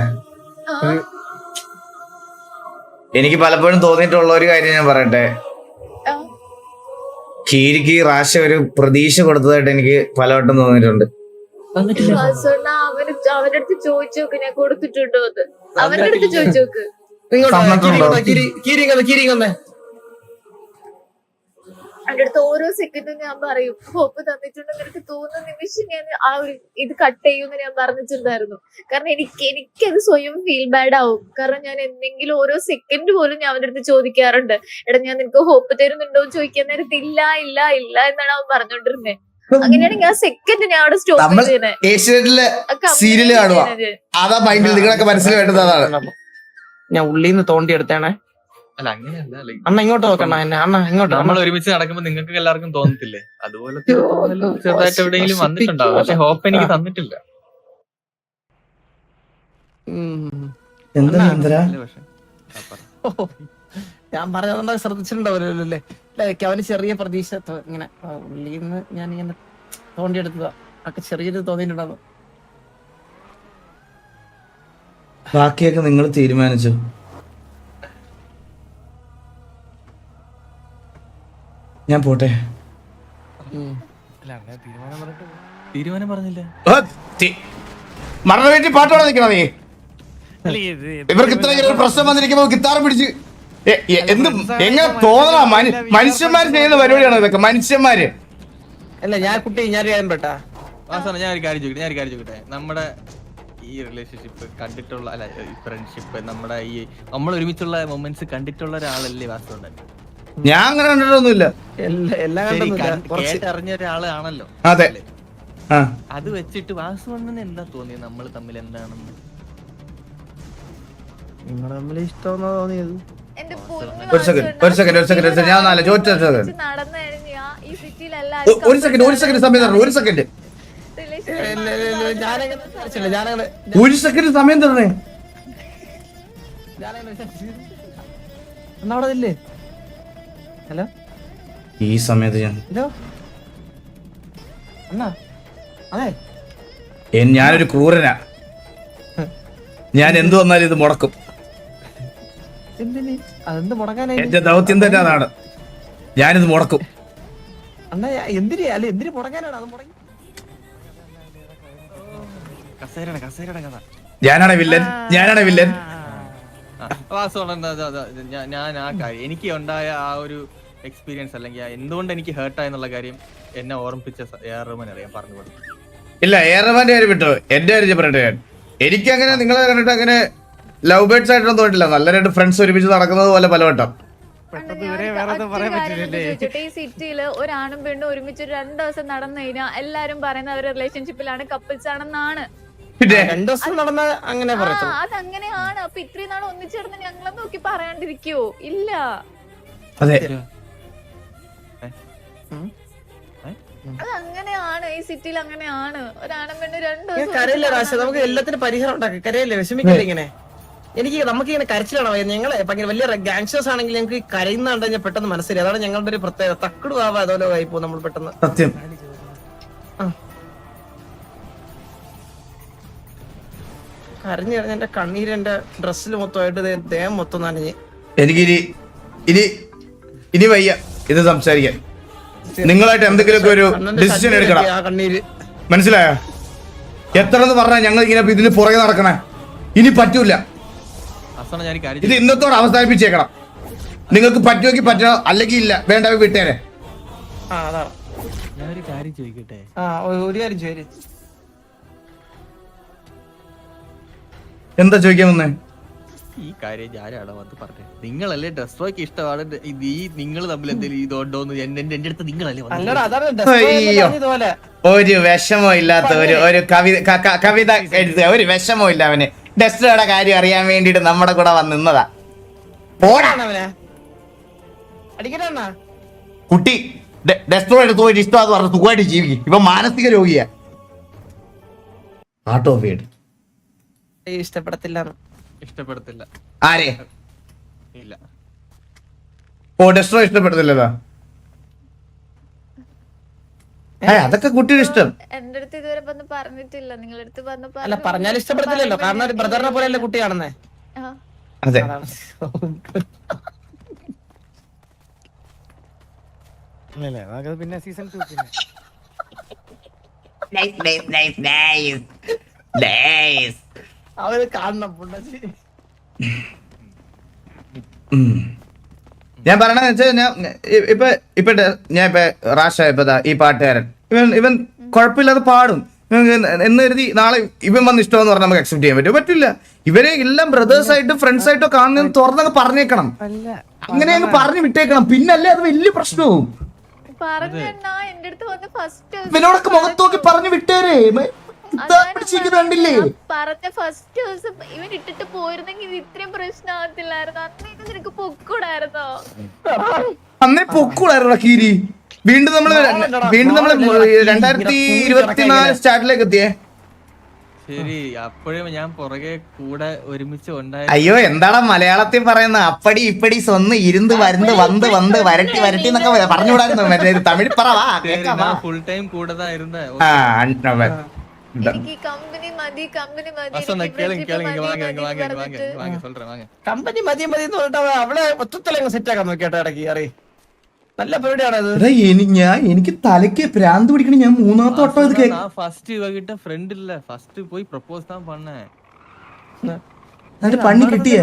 എനിക്ക് പലപ്പോഴും തോന്നിയിട്ടുള്ള ഒരു കാര്യം ഞാൻ പറയട്ടെ. കീരിക്ക് റാഷ ഒരു പ്രതീക്ഷ കൊടുത്തതായിട്ട് എനിക്ക് പലവട്ടം തോന്നിയിട്ടുണ്ട്. അവന്റെ അടുത്ത് ചോദിച്ചു നോക്ക്, ഞാൻ കൊടുത്തിട്ടുണ്ടോ അത്. അവന്റെ അടുത്ത് ചോദിച്ചു നോക്ക്. എന്റെ അടുത്ത് ഓരോ സെക്കൻഡും ഞാൻ പറയും ഹോപ്പ് തന്നിട്ടുണ്ടെന്ന് എനിക്ക് തോന്നുന്ന നിമിഷം ഞാൻ ആ ഒരു ഇത് കട്ട് ചെയ്യുമെന്ന് ഞാൻ പറഞ്ഞിട്ടുണ്ടായിരുന്നു. കാരണം എനിക്കത് സ്വയം ഫീൽ ബാഡ് ആവും. കാരണം ഞാൻ എന്തെങ്കിലും ഓരോ സെക്കൻഡ് പോലും ഞാൻ അവന്റെ അടുത്ത് ചോദിക്കാറുണ്ട്, എടാ ഞാൻ നിനക്ക് ഹോപ്പ് തരുന്നുണ്ടോ എന്ന് ചോദിക്കാൻ നേരത്ത് ഇല്ല ഇല്ല ഇല്ല എന്നാണ് അവൻ പറഞ്ഞോണ്ടിരുന്നത്. അങ്ങനെയാണെങ്കിൽ ആ സെക്കൻഡ് ഞാൻ അവിടെ സ്റ്റോപ്പ് ചെയ്തേ. ഏഷ്യനെറ്റിലെ സീരിയല് കാണുക, അതാ മൈൻഡിൽ നിങ്ങളൊക്കെ മനസ്സിൽ വേണ്ടത് അതാണ്. ഞാൻ ഉള്ളിന്ന് തോണ്ടി എടുത്തേണേ. അല്ല അങ്ങനെയല്ല, അണ്ണ ഇങ്ങോട്ട് നോക്കണ എന്നെ. അണ്ണ ഇങ്ങോട്ട്. നമ്മൾ ഒരുമിച്ച് നടക്കുമ്പോ നിങ്ങൾക്ക് എല്ലാവർക്കും തോന്നത്തില്ലേ അതുപോലത്തെ ചെറുതായിട്ട് എവിടെയെങ്കിലും വന്നിട്ടുണ്ടാവും. പക്ഷെ ഹോപ്പ് എനിക്ക് തന്നിട്ടില്ല. ഞാൻ പറഞ്ഞതുകൊണ്ട് ശ്രദ്ധിച്ചിട്ടുണ്ടാവല്ലോ അല്ലേ? അവന് ചെറിയ പ്രതീക്ഷ ഇങ്ങനെ ഉള്ളിന്ന് ഞാൻ ഇങ്ങനെ തോണ്ടിയെടുത്തതാ. ഒക്കെ ചെറിയൊരു തോന്നിയിട്ടുണ്ടാവും. ബാക്കിയൊക്കെ നിങ്ങൾ തീരുമാനിച്ചു. ഞാൻ പോട്ടെ. തീരുമാനം പറഞ്ഞില്ല. മരണ വീട്ടിൽ പാട്ടോടെ നിൽക്കണ നീ. ഇവർക്ക് ഇത്ര പ്രശ്നം വന്നിരിക്കുമ്പോ ഗിത്താർ പിടിച്ച് എന്ത് എങ്ങനെ തോന്നണ? മനുഷ്യന്മാര് ചെയ്യുന്ന പരിപാടിയാണ് ഇതൊക്കെ. മനുഷ്യന്മാര് അല്ല. ഞാൻ കുട്ടി ഞാനൊരു കാര്യം പെട്ടാ വാസന, ഞാൻ ഒരു കാര്യം ചോദിക്കട്ടെ. നമ്മുടെ ഈ റിലേഷൻഷിപ്പ് കണ്ടിട്ടുള്ള, അല്ല ഫ്രണ്ട്ഷിപ്പ്, നമ്മുടെ നമ്മൾ ഒരുമിച്ചുള്ള മൊമെന്റ്സ് കണ്ടിട്ടുള്ള ഒരാളല്ലേ വാസന? ഞാൻ അങ്ങനെ കണ്ടിട്ടൊന്നുമില്ല. കേട്ടറിഞ്ഞ ഒരാളാണല്ലോ. അതെ. അത് വെച്ചിട്ട് വാസുവണ്ണന് എന്താ തോന്നിയത് നമ്മൾ തമ്മിൽ എന്താണെന്ന്? നിങ്ങൾ തമ്മിൽ ഇഷ്ടമെന്നാ തോന്നിയത്? ഒരു സെക്കൻഡ് ഞാൻ ചോദിച്ചു. ഒരു സെക്കൻഡ് സമയം തരണം. ഒരു സെക്കൻഡ് സമയം തരണേ. അവിടെ ഇല്ലേ? ഹലോ, ഈ സമയത്ത് ഞാൻ ഹലോ അണ്ണാ. അതെ, ഞാനൊരു ക്രൂരനാ. ഞാൻ എന്തു വന്നാലും ഇത് മുടക്കും. എന്തിന്? അതെന്ത് മുടക്കാനായി? എന്റെ ദൗത്യം തന്നെ അതാണ്. ഞാനിത് മുടക്കും. അണ്ണാ എന്തിന്? അല്ല എന്തിന് മുടക്കാനാണ്? അത് മുടങ്ങി കസേരയുടെ കഥ ഞാനാണ് വില്ലൻ. വാസ്തവം ഞാൻ ആ കാര്യം എനിക്ക് ഉണ്ടായ ആ ഒരു എക്സ്പീരിയൻസ് അല്ലെങ്കിൽ എന്തുകൊണ്ട് എനിക്ക് ഹേർട്ടായെന്നുള്ള കാര്യം എന്നെ ഓർമ്മിപ്പിച്ച റഹ്മാൻ അറിയാം പറഞ്ഞു കൊടുത്തു. ഇല്ല, റഹ്മാന്റെ കാര്യം വിട്ടോ, എന്റെ കാര്യം പറയട്ടെ. എനിക്ക് അങ്ങനെ നിങ്ങളെ കണ്ടിട്ട് അങ്ങനെ ലവ് ബേർഡ്സ് ആയിട്ടൊന്നും തോന്നിട്ടില്ല. നല്ല രണ്ട് ഫ്രണ്ട്സ് ഒരുമിച്ച് നടക്കുന്നത് പോലെ പലവട്ടം. ചോദിച്ചോട്ടെ, ഈ സിറ്റിയില് ഒരാണും പെണ്ണും ഒരുമിച്ച് 2 ദിവസം നടന്നു കഴിഞ്ഞാൽ എല്ലാരും പറയുന്നത് അവർ റിലേഷൻഷിപ്പിലാണ്, കപ്പിൾസ് ആണെന്നാണ്. പിന്നെ 2 ദിവസം നടന്ന അങ്ങനെ പറയത്തു. അതങ്ങനെയാണ്. അപ്പൊ ഇത്രയും നാൾ ഒന്നിച്ചേർന്ന് ഞങ്ങളെ നോക്കി പറയാണ്ടിരിക്കോ? ഇല്ല. അതെ, അതങ്ങനെയാണ്. ഈ സിറ്റിയിൽ അങ്ങനെയാണ്. ഒരാണും പെണ്ണും 2 ദിവസം കരയില്ല റാശ, നമുക്ക് എല്ലാത്തിനും പരിഹാരം ഉണ്ടാക്കാം. കരയല്ലേ, വിഷമിക്കില്ല ഇങ്ങനെ. നമുക്ക് ഇങ്ങനെ കരച്ചിലാണോ? ഞങ്ങള് ഭയങ്കര വലിയ ഗാങ്സ്റ്റേഴ്സ് ആണെങ്കിൽ ഞങ്ങൾക്ക് കരയുന്ന കണ്ടു കഴിഞ്ഞാൽ പെട്ടെന്ന് മനസ്സിലായി. അതാണ് ഞങ്ങളുടെ ഒരു പ്രത്യേകത. തക്കടു ആവാ അതുപോലെ ആയിപ്പോ നമ്മൾ പെട്ടെന്ന്. സത്യം. കരഞ്ഞു കഴിഞ്ഞ എന്റെ കണ്ണീര് എന്റെ ഡ്രസ്സിൽ മൊത്തമായിട്ട് ദേഹം മൊത്തം നനഞ്ഞ്. എനിക്കിനി ഇനി വയ്യ ഇത് സംസാരിക്കാൻ. നിങ്ങളായിട്ട് എന്തെങ്കിലുമൊക്കെ ഒരു ഡിസിഷൻ എടുക്കണം. ആ കണ്ണീര് മനസ്സിലായോ? എത്ര എന്ന് പറഞ്ഞാൽ ഞങ്ങൾ ഇങ്ങനെ ഇതിന് പുറകെ നടക്കണേ. ഇനി പറ്റൂല. ഇത് ഇന്നത്തോടെ അവസാനിപ്പിച്ചേക്കണം. നിങ്ങൾക്ക് പറ്റുമെങ്കിൽ പറ്റണം, അല്ലെങ്കിൽ ഇല്ല, വേണ്ട വിട്ടേരെ. ഞാനൊരു കാര്യം ചോദിക്കട്ടെ? ഒരു കാര്യം ചോദിച്ചു. എന്താ ചോദിക്കാൻ വന്നേ? ഈ കാര്യം ഞാനാണോ വന്ന് പറഞ്ഞത്? നിങ്ങളല്ലേ ഡ്രസ്സൊക്കെ ഇഷ്ടമാണ്, നിങ്ങൾ തമ്മിൽ എന്തെങ്കിലും ഇതുണ്ടോന്ന് എന്റെ അടുത്ത് നിങ്ങളല്ലേ ഒരു വിഷമോ ഇല്ലാത്ത ഒരു കവിത എഴുതുക. ഒരു വിഷമോ ഇല്ല അവന്. ഡസ്റ്ററുടെ കാര്യം അറിയാൻ വേണ്ടിട്ട് നമ്മുടെ കൂടെ വന്ന് നിന്നതാ. കുട്ടി ഡസ്റ്ററോ എടുത്ത് പോയിട്ട് ഇഷ്ടമാന്ന് പറഞ്ഞ് സുഖമായിട്ട് ജീവിക്കും. ഇപ്പൊ മാനസിക രോഗിയാ. ആട്ടോ വീട് ഇഷ്ടപ്പെടത്തില്ല. ആരെ? ഇല്ല. ഓ, ഡസ്റ്ററോ ഇഷ്ടപ്പെടത്തില്ലല്ലോ. അതൊക്കെ കുട്ടിയുടെ ഇഷ്ടം. എന്റെ അടുത്ത് ഇതുവരെ വന്ന് പറഞ്ഞിട്ടില്ല. നിങ്ങളുടെ അടുത്ത് അല്ല, പറഞ്ഞാൽ ഇഷ്ടപ്പെടത്തില്ലല്ലോ. കാരണം ഒരു ബ്രദറിനെ പോലെയല്ലേ കുട്ടിയാണെന്നേ. അതെ. പിന്നെ സീസൺ 2 അവര് കാണണം. ഞാൻ പറയണെന്ന് വെച്ചാൽ ഞാൻ റാഷ ഈ പാട്ടുകാരൻ ഇവൻ കുഴപ്പമില്ലാതെ പാടും എന്ന് കരുതി നാളെ ഇവൻ വന്ന് ഇഷ്ടമെന്ന് പറഞ്ഞാൽ നമുക്ക് അക്സെപ്റ്റ് ചെയ്യാൻ പറ്റില്ല. ഇവരെ എല്ലാം ബ്രദേഴ്സ് ആയിട്ടും ഫ്രണ്ട്സ് ആയിട്ടോ കാണുന്നതെന്ന് തുറന്നങ്ങ് പറഞ്ഞേക്കണം. അങ്ങനെ അങ്ങ് പറഞ്ഞു വിട്ടേക്കണം. പിന്നല്ലേ അത് വലിയ പ്രശ്നവും. ഇവനോടൊക്കെ മുഖത്ത് നോക്കി പറഞ്ഞു വിട്ടേരേ. കണ്ടില്ലേ പറഞ്ഞ ഫസ്റ്റ് ദിവസം ഇവൻ ഇട്ടിട്ട് പോയിരുന്നെങ്കിൽ ഇത്രയും പ്രശ്നമാകത്തില്ലായിരുന്നു. അന്നേക്ക് നിനക്ക് പൊക്കൂടായിരുന്നോ? അന്നേ പൊക്കൂടായിരുന്നോ കീരി? വീണ്ടും നമ്മള് 2024 സ്റ്റാർട്ടിലേക്ക് എത്തിയേ. ശരി, അപ്പോഴും ഞാൻ പുറകെ കൂടെ ഒരുമിച്ച് ഉണ്ടായി. അയ്യോ, എന്താടാ മലയാളത്തിൽ പറയുന്ന അപ്പടി ഇപ്പടി സ്വന്ന് ഇരുന്ന് വരണ്ട് വന്ന് വന്ന് വരട്ടി വരട്ടി എന്നൊക്കെ പറഞ്ഞുകൂടായിരുന്നു. മറ്റേ തമിഴ് പറവാ ഫുൾ ടൈം കൂടതായിരുന്ന. എനിക്ക് കമ്പനി മതി, കമ്പനി മതി. കമ്പനി മതി മതി എന്ന് പറഞ്ഞിട്ട് അവളെ ഒറ്റത്തലങ്ങ് സെറ്റ് ആക്കാൻ നോക്കിയാട്ടോ ഇടയ്ക്ക്. അറിയ നല്ല പരിപാടിയാണത്. എനിക്ക് തലയ്ക്ക് ഭ്രാന്ത് പിടിക്കണ. ഞാൻ 3ാമത്തെ വട്ടം ഇത് ഫസ്റ്റ് ഇവകിட்ட ഫ്രണ്ട് இல்ல, ഫസ്റ്റ് പോയി പ്രപ്പോസ് தான் பண்ணேன். പണി കിട്ടിയേ?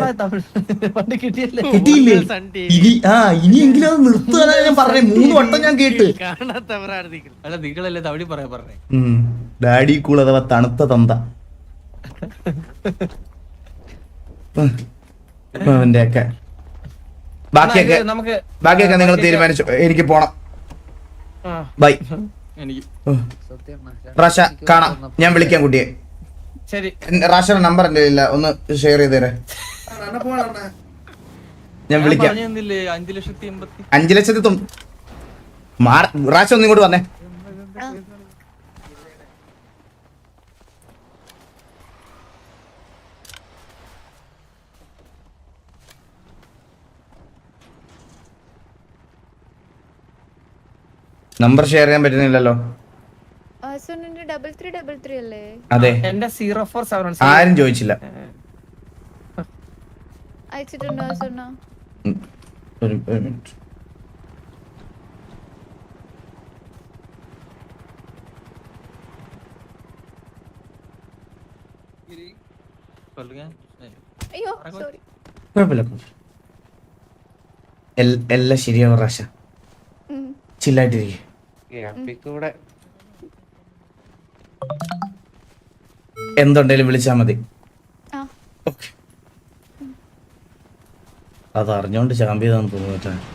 കിട്ടിയില്ലേ? ഇനിയെങ്കിലും അത് നിർത്തുക. ഞാൻ പറഞ്ഞേ 3 വട്ടം ഞാൻ കേട്ട്. അല്ല, നിങ്ങളല്ലേ തവടി പറയാ പറഞ്ഞേ. ഡാഡി കൂൾ അഥവാ തണുത്ത തന്ത. അവന്റെയൊക്കെ ബാക്കിയൊക്കെ നിങ്ങൾ തീരുമാനിച്ചു. എനിക്ക് പോണം. ബൈ. റാഷ കാണാം. ഞാൻ വിളിക്കാം കുട്ടിയെ. ശരി. റാഷയുടെ നമ്പർ എന്റെ ഇല്ല, ഒന്ന് ഷെയർ ചെയ്തേരെ. ഞാൻ വിളിക്കാം. 5,80,000 റാഷ ഒന്ന് ഇങ്ങോട്ട് വന്നേ. നമ്പർ ഷെയർ ചെയ്യാൻ പറ്റുന്നില്ലല്ലോ. അതെ, എന്റെ 0471 ആരും ചോദിച്ചില്ല. അയച്ചിട്ടുണ്ടോ? ഒരു മിനിറ്റ്. சொல்லுங்க അയ്യോ സോറി. കുഴപ്പമില്ല എല്ലാം ശരിയാവും റാഷ, ചില്ലായിട്ടിരിക്കും. എന്തുണ്ടെങ്കിലും വിളിച്ചാ മതി. ആ ഓക്കെ. അത് അറിഞ്ഞോണ്ട് ചാമ്പ്യതാന്ന് തോന്നുന്നു.